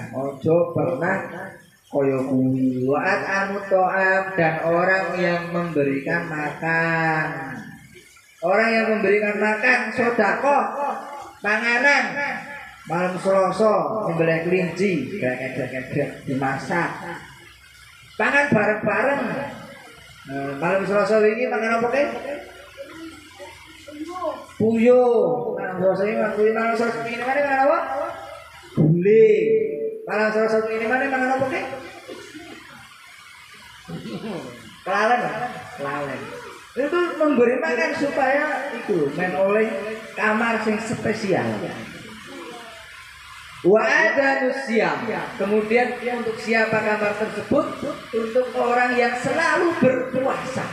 S2: kaya kuwi. Waat anutoam, dan orang yang memberikan makan, orang yang memberikan makan sedekah panganan malam Selasa nyembelih kelinci gak dimasak pangan bareng-bareng. Malam Selasa wingi mangan apa kae? Puyo. Malam Selasa ini mana mangan apa? Gule. Malam Selasa ini mana mangan apa kae? Kelalen. Itu memberi makan supaya itu men oleh kamar sing spesial. Wa ada nusiam. Kemudian untuk siapa kamar tersebut? Untuk orang yang selalu berpuasa.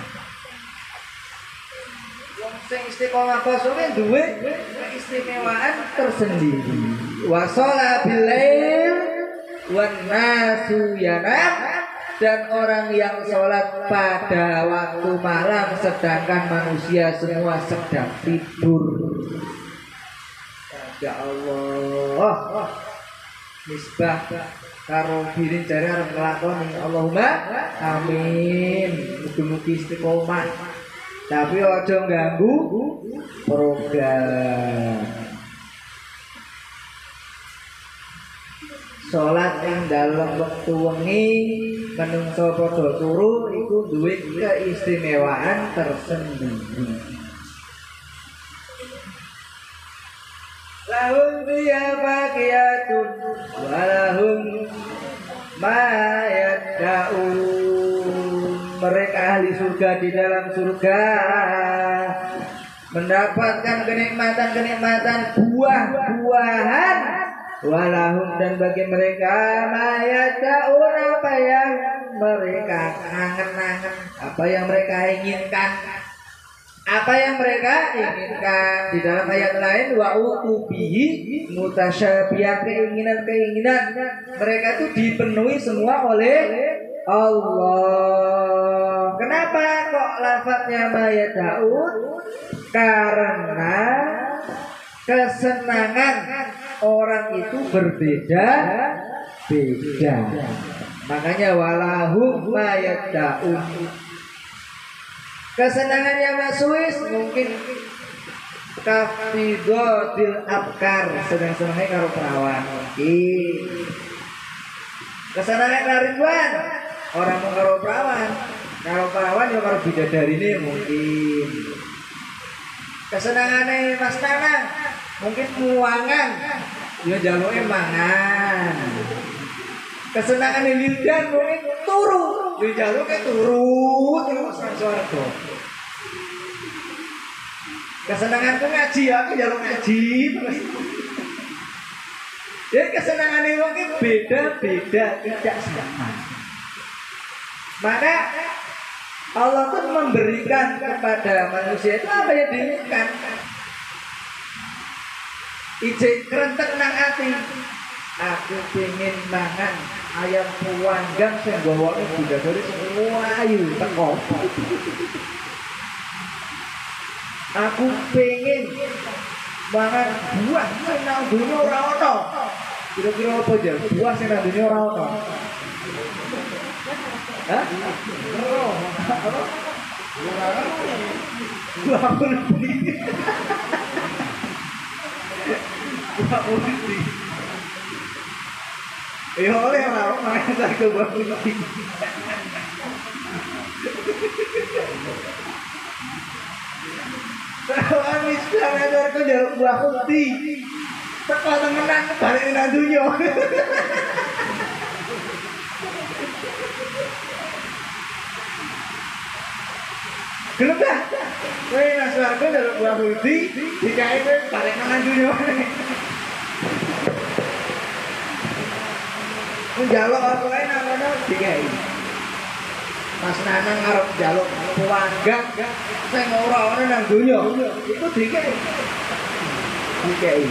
S2: Wong sing istiqomah poso duwe keistimewaan tersendiri. Wa shala bilail wan nasu yanam, dan orang yang sholat pada waktu malam sedangkan manusia semua sedang tidur. Ya Allah, misbah karo birin jare arep nglakoni. Allahumma amin. Mugi-mugi istiqomah. Tapi aja ganggu program. Salat ing dalem wektu wengi menungso padha turu iku duwe keistimewaan tersendiri. Lahum fiha faqiyatun walahum ma yad'un. Mereka ahli surga di dalam surga mendapatkan kenikmatan-kenikmatan, buah-buahan. Walahum, dan bagi mereka ma yad'un, apa yang mereka angen-angen apa yang mereka inginkan. Apa yang mereka inginkan di dalam ayat lain wa utubihi mutasyabihat, keinginan-keinginan mereka itu dipenuhi semua oleh Allah. Kenapa kok lafadznya Maya Daud? Karena kesenangan orang itu berbeda-beda. Makanya walahum Maya Daud. Kesenangannya Mas Suis mungkin kafidotil abkar, senang-senangnya karo perawan mungkin. Kesenangan Ridwan orang mau karo perawan ya karo bidadari ini mungkin. Kesenangannya Mas Nanang mungkin muangan ya jaluknya mangan. Kesenangannya Wildan mungkin turu ya jaluknya turu terus swarga. Kesenanganku ngaji aku jaluk ngaji terus. Jadi kesenangannya mungkin beda-beda, tidak sama. Maka Allah pun memberikan kepada manusia itu apa yang diinginkan. Ijek kerentek nang ati. Aku pengen mangan ayam panggang sing gawane bidadari semua ayu teko. Aku pengen mangan buah sing nang dunya ora ono. Kira-kira apa aja? Buah sing nang dunya ora ono. Hah? Apa? Buah putih. Buah putih. Oleh orang main saya buah putih. Orang Islam ada kerja buah putih. Teko temenan balik nang dunya. Gelem dah. Kowe nang swarga njaluk buah putih, dikae kowe balik nang dunya. Njaluk apa kae nang kono dikae. Mas Nanang arep njaluk panggang sing ora ana nang dunya. Iku dikae. Dikae.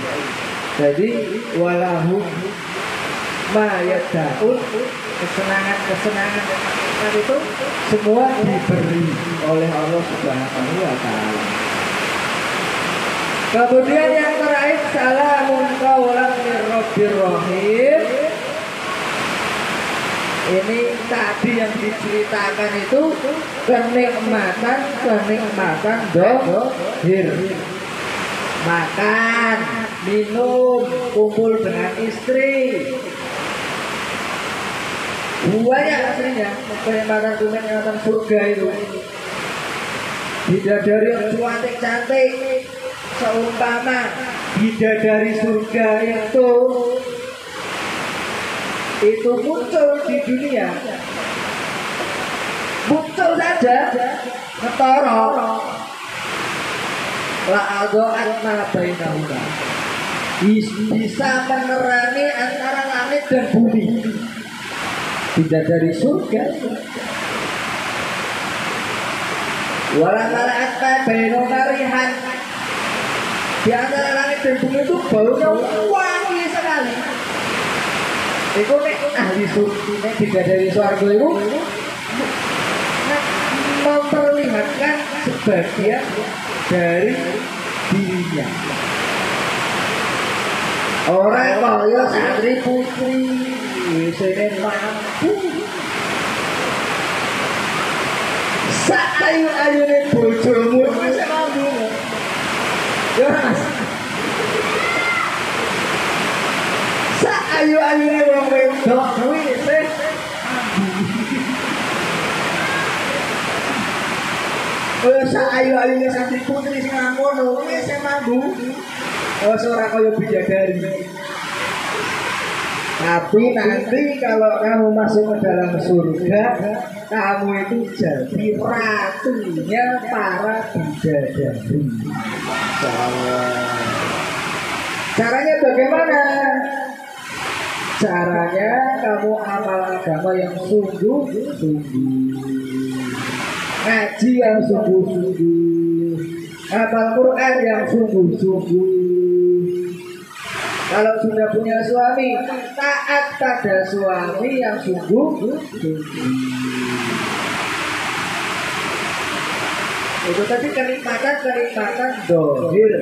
S2: Jadi walahu ma yadaun, kesenangan itu semua diberi oleh Allah Subhanahu wa taala. Kemudian yang terakhir salamun qaulan mir rabbir rahim. Ini tadi yang diceritakan itu kenikmatan dohir. Makan, minum, kumpul dengan istri. Banyak aslinya kenikmatan surga itu. Bidadari yang cantik, seumpama bidadari surga itu muncul di dunia, muncul saja ngetoro la adoat ma bainahuma, bisa menerangi antara langit dan bumi. Bidadari surga walau malaat ma bainahuma rihan, di antara langit dan bumi itu baunya wangi sekali. Itu nek ahli surga, bidadari surga itu memperlihatkan sebagian dari dirinya. Orang kaya santri putri, wisene mampu. Sak ayu-ayune bojomu wis mampu. Ya Mas. Sak ayu-ayune wong wedok kuwi wis sak ayu-ayune santri putri sing ngono wis mampu. Ora kaya bidadari. Tapi nanti kalau kamu masuk ke dalam surga, kamu itu jadi ratunya para bidadari. Caranya bagaimana? Caranya kamu amal agama yang sungguh-sungguh, ngaji yang sungguh-sungguh, hafal Quran yang sungguh-sungguh. Kalau sudah punya suami, taat pada suami yang sungguh-sungguh. Itu tadi kenikmatan dohir,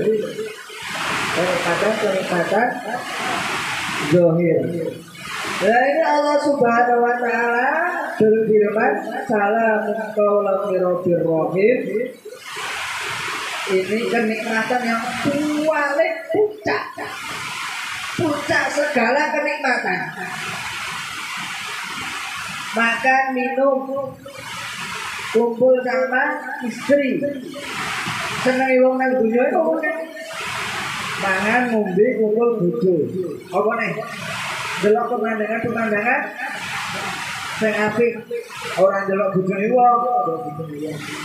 S2: kenikmatan dohir. Nah ini Allah Subhanahu Wa Taala berfirman, salamun qaulan min rabbir rahim. Ini kenikmatan yang paling puncak segala kenikmatan. Makan, minum, kumpul sama istri, seneng wong nang dunya itu mangan, ngombe, kumpul bojo. Apa nih? Delok pemandangan sing apik, ora delok bojone wong,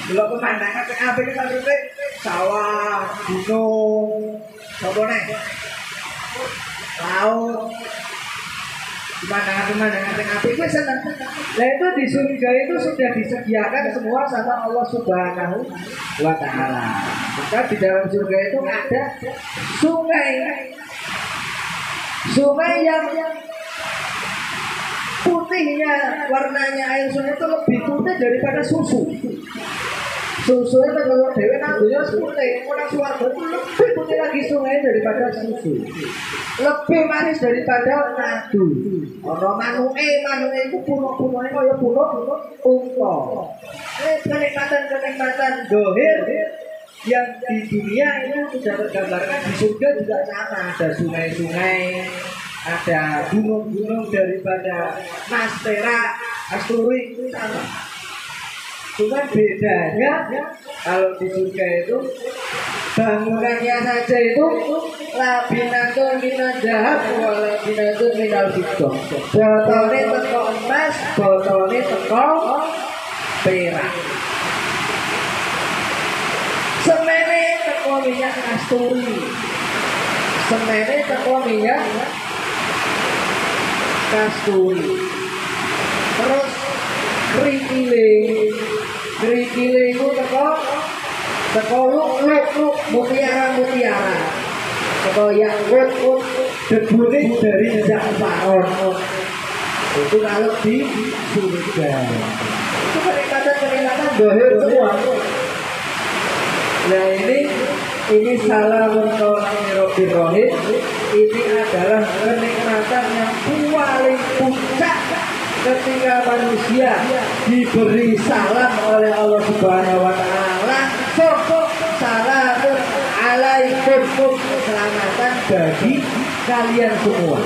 S2: delok pemandangan sing apik iki maksudnya sawah, gunung, apa nih? Laut. Pemandangan yang apik itu senang. Nah itu di surga itu sudah disediakan semua sama Allah Subhanahu Wa Taala. Maka di dalam surga itu ada sungai yang putihnya, warnanya air sungai itu lebih putih daripada susu. Susu itu kalau dewe nantinya putih, orang suarga itu lebih putih lagi sungai daripada susu. Lebih manis daripada madu. Ono manuke itu puno-punonya kaya puno unta. Kenikmatan dohir yang di dunia itu sudah tergambarkan, di surga juga sama. Ada sungai-sungai, ada gunung-gunung daripada Mas, perak, Asturi itu sama. Cuma bedanya kalau di surga itu bangunannya saja itu labinatun minal zahab wa labinatun minal fiddah. Botolnya teko emas, botolnya teko perak. Semene teko minyak kasturi, semene teko minyak kasturi. Terus kerikile itu teko luk mutiara, teko yang luk debune dari za'faron. Itu kalau di surga itu kenikmatan dohir semua. Nah ini salamun qaulan min rabbir rahim. Ini adalah kenikmatan yang paling puncak ketika manusia diberi salam oleh Allah Subhanahu Wa Taala. Salamun alaikum, keselamatan bagi kalian semua.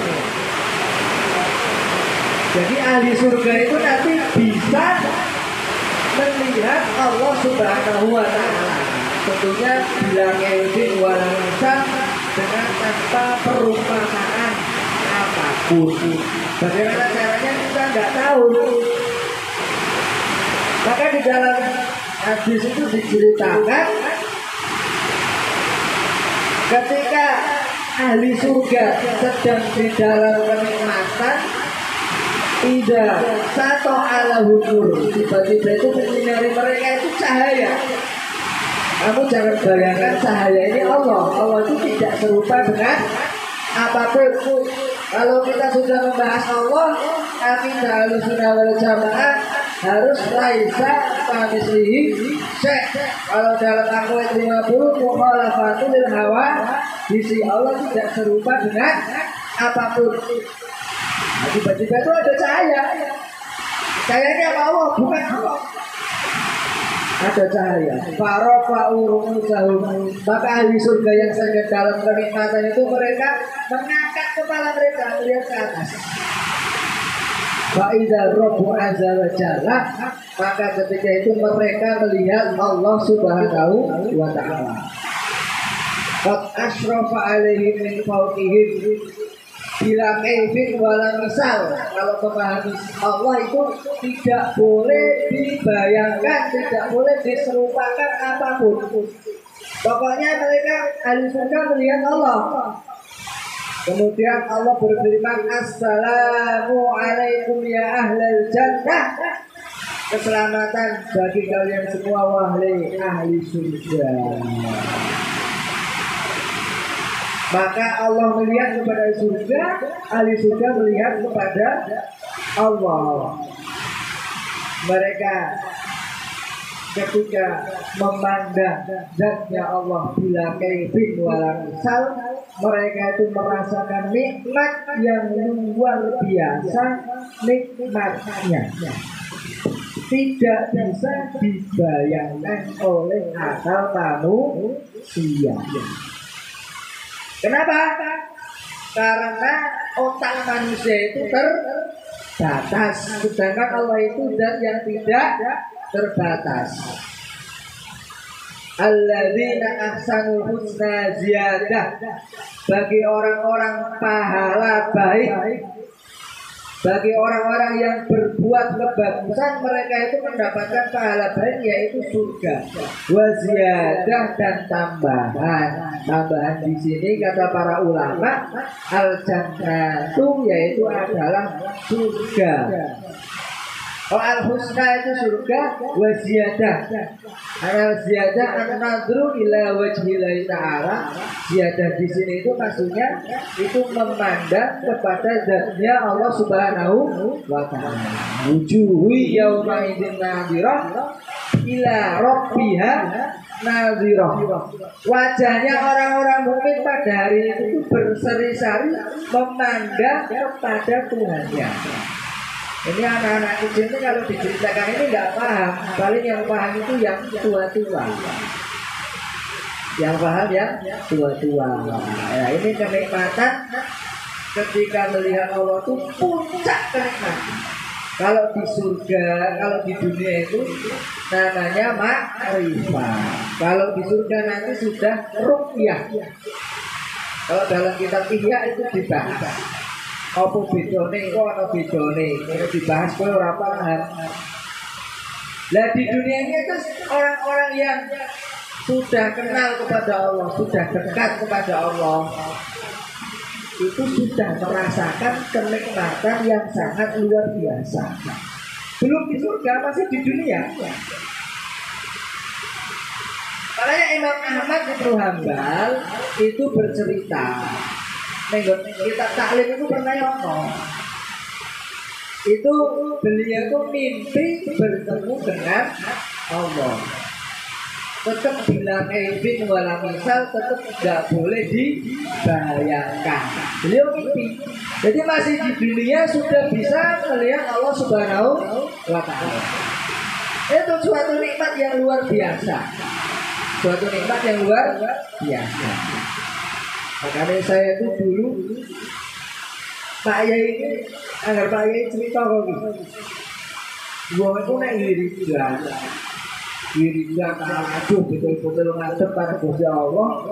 S2: Jadi ahli surga itu nanti bisa melihat Allah Subhanahu Wa Taala. Tentunya bilang Eudin walang insan dengan tanpa perumpamaan apapun. Bagaimana caranya kita nggak tahu. Maka di dalam hadis itu diceritakan ketika ahli surga sedang di dalam kenikmatan, tidak satu ala hudur, tiba-tiba itu menyinari mereka itu cahaya. Kamu jangan bayangkan cahaya ini Allah itu tidak serupa dengan apapun. Kalau kita sudah membahas Allah, kami dari sunnah wal jamaah harus laisa kamislihi syekh. Kalau dalam ayat 50 mukhalafatul lil hawa, sisi Allah tidak serupa dengan apapun. Nah, tiba-tiba itu ada cahaya. Cahayanya apa? Allah, bukan Allah. Ada cahaya. Farofa urung jauh. Maka ahli surga yang sedang dalam kenikmatan itu mereka mengangkat kepala mereka melihat ke atas. Fa'idha Rabbu azza wa jalla, maka ketika itu mereka melihat Allah Subhanahu Wa Taala. Qad asyrafa alaihim min fawqihim bila kaifin wala misal. Kalau memahami Allah itu tidak boleh dibayangkan, tidak boleh diserupakan apapun. Pokoknya mereka ahli surga melihat Allah. Kemudian Allah berfirman, Assalamualaikum ya ahlal jannah. Keselamatan bagi kalian semua wahai ahli surga. Maka Allah melihat kepada surga, ahli surga melihat kepada Allah. Mereka ketika memandang zatnya Allah bila kaifin wala misal, mereka itu merasakan nikmat yang luar biasa. Nikmatnya tidak bisa dibayangkan oleh akal manusia. Kenapa? Karena otak manusia itu terbatas, sedangkan Allah itu zat yang tidak terbatas. Alladzina ahsanul husna ziyadah. Bagi orang-orang pahala baik, bagi orang-orang yang berbuat kebagusan, mereka itu mendapatkan pahala baik, yaitu surga. Wa ziyadah, dan tambahan. Tambahan di sini kata para ulama, al-jannatu yaitu adalah surga. Al-husna itu surga, wa ziyadah. Al-ziyadah an-nadru ila wajhillahi ta'ala. Ziyadah di sini itu maksudnya itu memandang kepada zatnya Allah Subhanahu wa ta'ala. Wujuhi yauma idzin nadhirah ila rabbiha nadhirah. Wajahnya orang-orang mukmin pada hari itu berseri-seri memandang kepada Tuhannya. Ini anak-anak kecil ini kalau diceritakan ini nggak paham. Paling yang paham itu yang tua-tua. Yang paham ya tua-tua. Ya, ini kenikmatan ketika melihat Allah itu puncak kenikmatan. Kalau di surga, kalau di dunia itu namanya ma'rifah. Kalau di surga nanti sudah ruqyah. Kalau dalam kitab Ihya itu dibahas. Apa bedone kok ana bedone ini dibahas kowe ora paham. Lah di dunia ini itu orang-orang yang sudah kenal kepada Allah, sudah dekat kepada Allah, itu sudah merasakan kenikmatan yang sangat luar biasa. Belum di surga, masih di dunia. Makanya Imam Ahmad bin Hanbal itu bercerita, kita taklim itu pernah ngomong, itu beliau itu mimpi bertemu dengan Allah. Tetap bilang ibn wala misal, tetap tidak boleh dibayangkan. Beliau mimpi, jadi masih di dunia sudah bisa melihat Allah Subhanahu wa ta'ala. Itu suatu nikmat yang luar biasa, suatu nikmat yang luar biasa. Makanya saya itu dulu Pak Yai ini, agar Pak Yai cerita kok gitu. Gua itu naik wiridan aduh betul-betul ngadep pada Gusti Allah.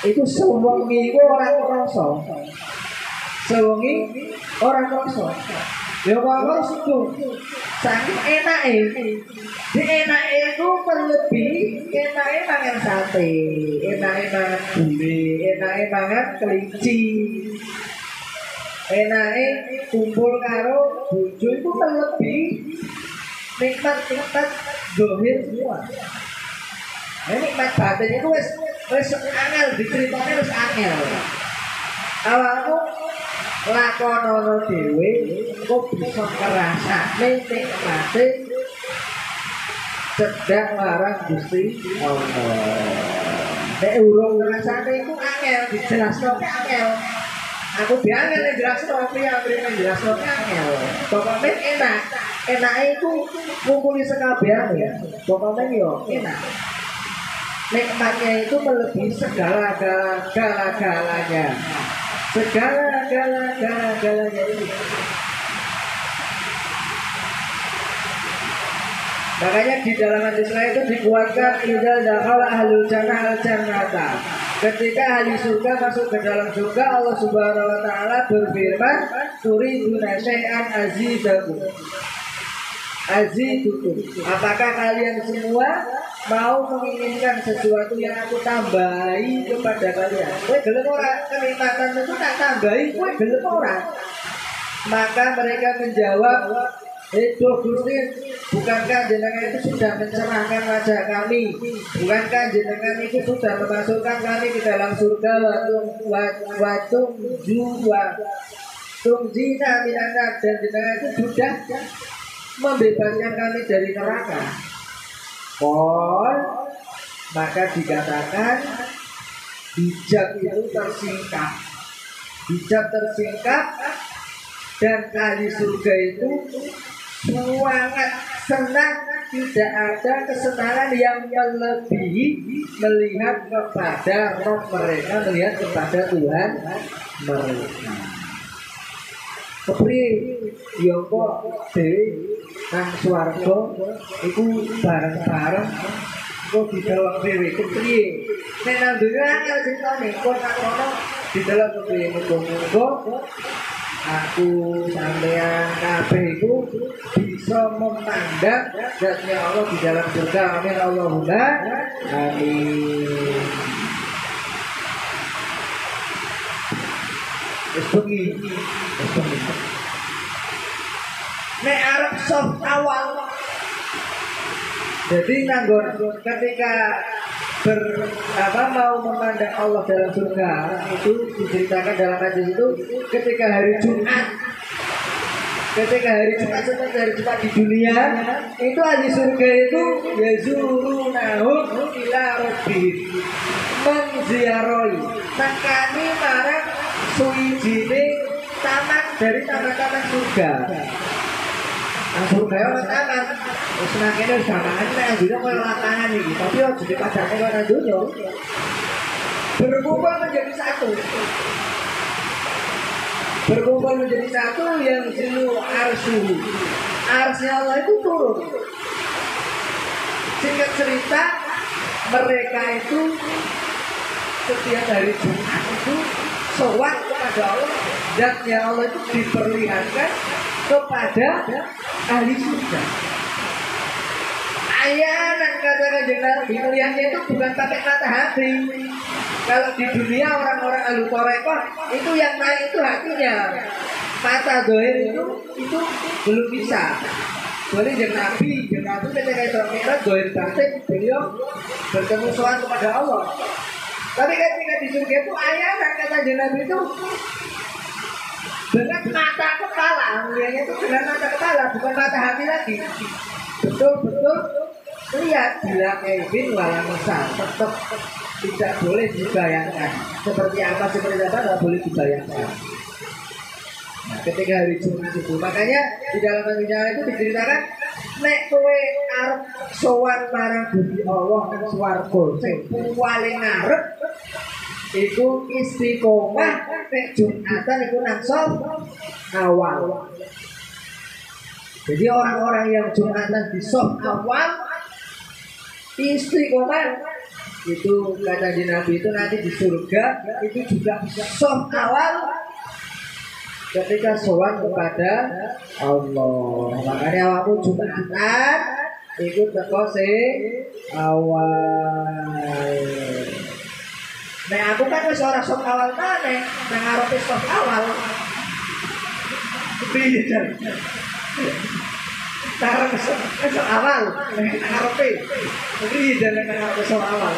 S2: Itu sewengi itu orang kroso. Sewengi orang kroso. Ya kok harus itu saking enake. Di enake itu terlebih enake mangan sate, enake mangan gulai, enake mangan kelinci, enake kumpul karo bojo itu terlebih nikmat-nikmat zahir semua. Nikmat batin itu wis angel diceritane wis angel. Awakmu lakonono dhewe kok bisa ngrasakne nikmate sedang larang Gusti Allah. Nek urung ngrasakne iku angel dijelasno angel. Aku biangel dijelasno dijelasno angel. Pokoke enak. Enake iku ngumpuli sekabehane ya. Pokoke yo enak. Nikmatnya itu melebihi segala-galanya. Segala-galanya itu. Makanya di dalam hadis lain itu dikuatkan idza dakhala ahlul jannah al-jannata. Ketika ahli surga masuk ke dalam surga, Allah Subhanahu wa taala berfirman, "Turiduna syai'an azizakum." azidukum. Apakah kalian semua mau menginginkan sesuatu yang aku tambahi kepada kalian? Kowe gelem ora kenikmatan itu tak tambahi, kowe gelem ora? Maka mereka menjawab, "Itu Gusti, bukankah jenengan itu sudah mencerahkan wajah kami? Bukankah jenengan itu sudah memasukkan kami ke dalam surga? Tungjina minanar, dan jenengan itu sudah membebaskan kami dari neraka." Maka dikatakan hijab itu tersingkap. Hijab tersingkap dan ahli surga itu sangat senang. Tidak ada kesenangan yang melebihi melihat kepada Roh mereka, melihat kepada Tuhan mereka. Kepriye ya kok dhewe nang swarga iku bareng-bareng kok didelok dhewe kepriye nek nang dunya angel critane kok nang kono didelok kepriye muga-muga aku sampeyan kabeh iku bisa memandang zatnya Allah di dalam surga. Amin Allahumma amin. Nek arep soft awal, jadi nanggon ketika mau memandang Allah dalam surga itu diceritakan dalam hadis itu ketika hari Jumat. Ketika hari Jumat seperti hari Jumat di dunia itu ahli surga itu yazurunahum ila rabbihim, menziarahi makani marang suwijine taman dari taman-taman surga. Nah, surga ya orang taman. Wis nangkene wis gampang nek anjune koyo lapangan iki, tapi ojo dipadake koyo nang donya. Berkumpul menjadi satu. Berkumpul menjadi satu yang zilu arsy. Arsy Allah itu turun. Singkat cerita, mereka itu setiap hari Jumat itu sowan kepada Allah, dan ya Allah itu diperlihatkan kepada ahli surga. Ayanan kata Kanjeng Nabi, melihatnya itu bukan pakai mata hati. Kalau di dunia orang-orang ahli tarekat itu yang naik itu hatinya. Mata zahir itu belum bisa. Boleh Kanjeng Nabi ketika Isra Mi'raj zahir batin beliau bertemu sowan kepada Allah. Tapi ketika di surga itu ayanan kata Kanjeng Nabi itu dengan mata kepala, melihatnya itu dengan mata kepala, bukan mata hati lagi. Betul-betul lihat bila Kevin wala misal, tetap tidak boleh dibayangkan. Seperti apa tidak boleh dibayangkan. Nah, ketika hari Jumat itu, makanya di dalam hadisnya itu diceritakan, nek kowe arep sowan marang Gusti Allah nang swarga, sing paling ngarep iku istiqomah nek Jumatan iku nang awal. Jadi orang-orang yang Jumatan di awal istiqomah itu kata Nabi itu nanti di surga itu juga awal ketika sowan kepada Allah. Makanya awakmu Jumatan ikut teko awal. Nah aku kan wis ora sok awal maneh, nang arepe sok awal. Piye jan? Tarep sok awal, nang arepe. Piye jan nang arepe sok awal?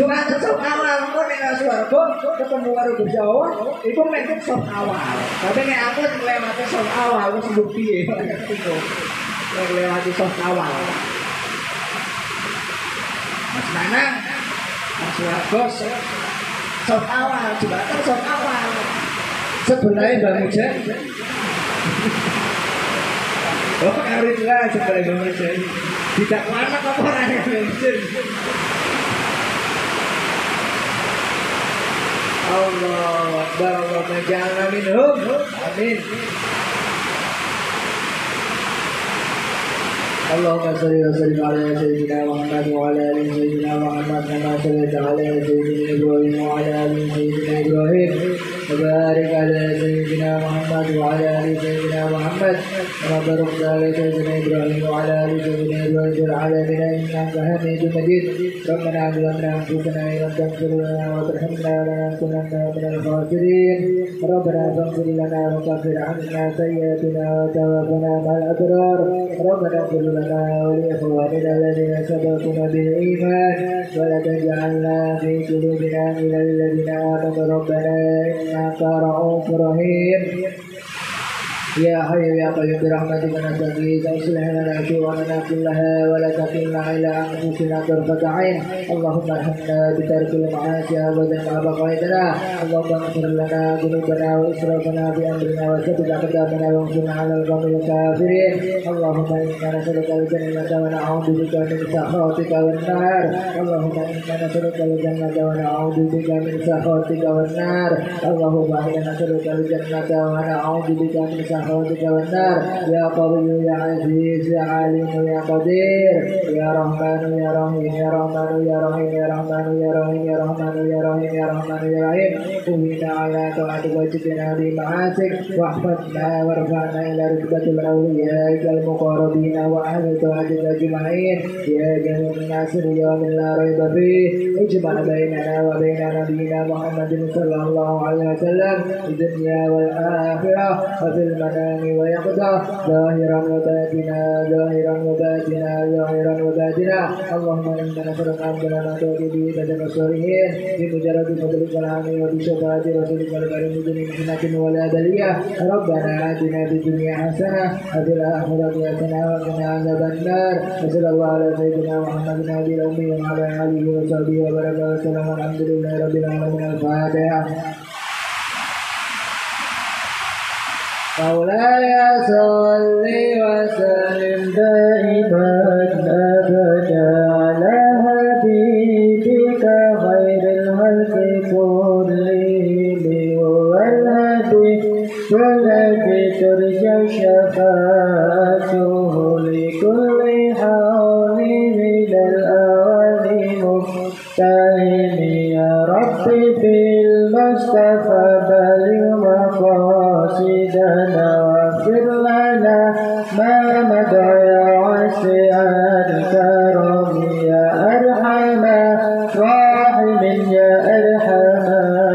S2: Cuma sok awal kok nek swarga ketemu karo Gusti Allah, iku mek sok awal. Tapi nek aku lewati sok awal wis mbuh piye? Nek lewati sok awal. Mas Nanang Mas sok awal, Jumatan sok awal. Sebelahnya Mbak Muja. Oh, kawin lah sebelah Mbak Muja. Tidak mana kok orang yang Mbak Muja. Allah, Allah menjana minhum. Amin. Allahumma shalli wa sallim ala sayyidina Muhammad wa ala ali sayyidina Muhammad kama sallaita ala sayyidina Ibrahim wa ala ali sayyidina Ibrahim وبارك على سيدنا محمد وعلى آل سيدنا محمد كما باركت على سيدنا إبراهيم وعلى آل سيدنا إبراهيم في العالمين إنك حميد مجيد ربنا ظلمنا أنفسنا إن لم تغفر لنا وترحمنا لنكونن من الخاسرين ربنا فاغفر لنا وكفر عنا سيئاتنا وتوفنا مع الأبرار ربنا اغفر لنا ولإخواننا الذين سبقونا بالإيمان ولا تجعلنا في قلوبنا من الذين آمنوا ربنا إنك رؤوف رحيم يا حي يا قيوم برحمتك نستغيث اصلح لنا شؤوننا كلها ولا تكلنا الى انفسنا طرفة عين اللهم ارحمنا بترك المعاصي ابدا ما بقيتنا اللهم اغفر لنا ذنوبنا واسرافنا في امرنا وثبت اقدامنا وانصرنا على القوم الكافرين اللهم انا نسالك الجنه ونعوذ بك من سخطك والنار اللهم انا نسالك الجنه ونعوذ بك من سخطك والنار اللهم انا نسالك الجنه ونعوذ بك من سخطك والنار يا قوي يا عزيز يا عليم يا قدير يا رحمن يا رحيم يا رحمن يا رحيم يا رحمن يا رحيم يا رحمن يا رحيم يا رحمن يا رحيم قوينا على طاعتك وجدنا بمعاصيك واحفظنا وارفعنا الى رتبة الاولياء المقربين واهل طاعتك اجمعين يا جميع الناصر يوم لا ريب فيه اجمع بيننا وبين نبينا محمد صلى الله عليه وسلم في الدنيا والاخره وفي المنام ويقضى ظاهرا وباطنا ظاهرا وباطنا ظاهرا وباطنا اللهم انا نسالك ان لا تؤتي به بدن الصالحين بمجرد فضلك العظيم وبشفاعة رسولك الكريم بدون محنة ولا بلية ربنا آتنا في الدنيا حسنة وفي الآخرة حسنة وقنا عذاب النار وصلى الله على سيدنا محمد النبي الأمي وعلى آله وصحبه وبارك وسلم والحمد لله رب العالمين الفاتحة مولاي صل وسلم دائما ابدا على حبيبك خير الخلق كلهم والهدي والذي ترجى شفاعته لكل حول من الاوان مفتهم يا ربي بالمصطفى بلغ مقاصدنا واغفر لنا ما مضى يا واسع الكرم يا ارحم الراحمين يا ارحم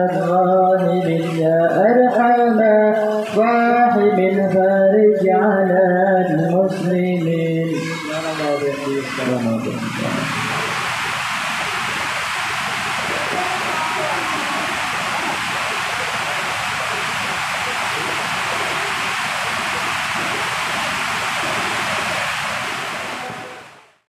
S2: الراحمين يا ارحم الراحمين فارج على المسلمين.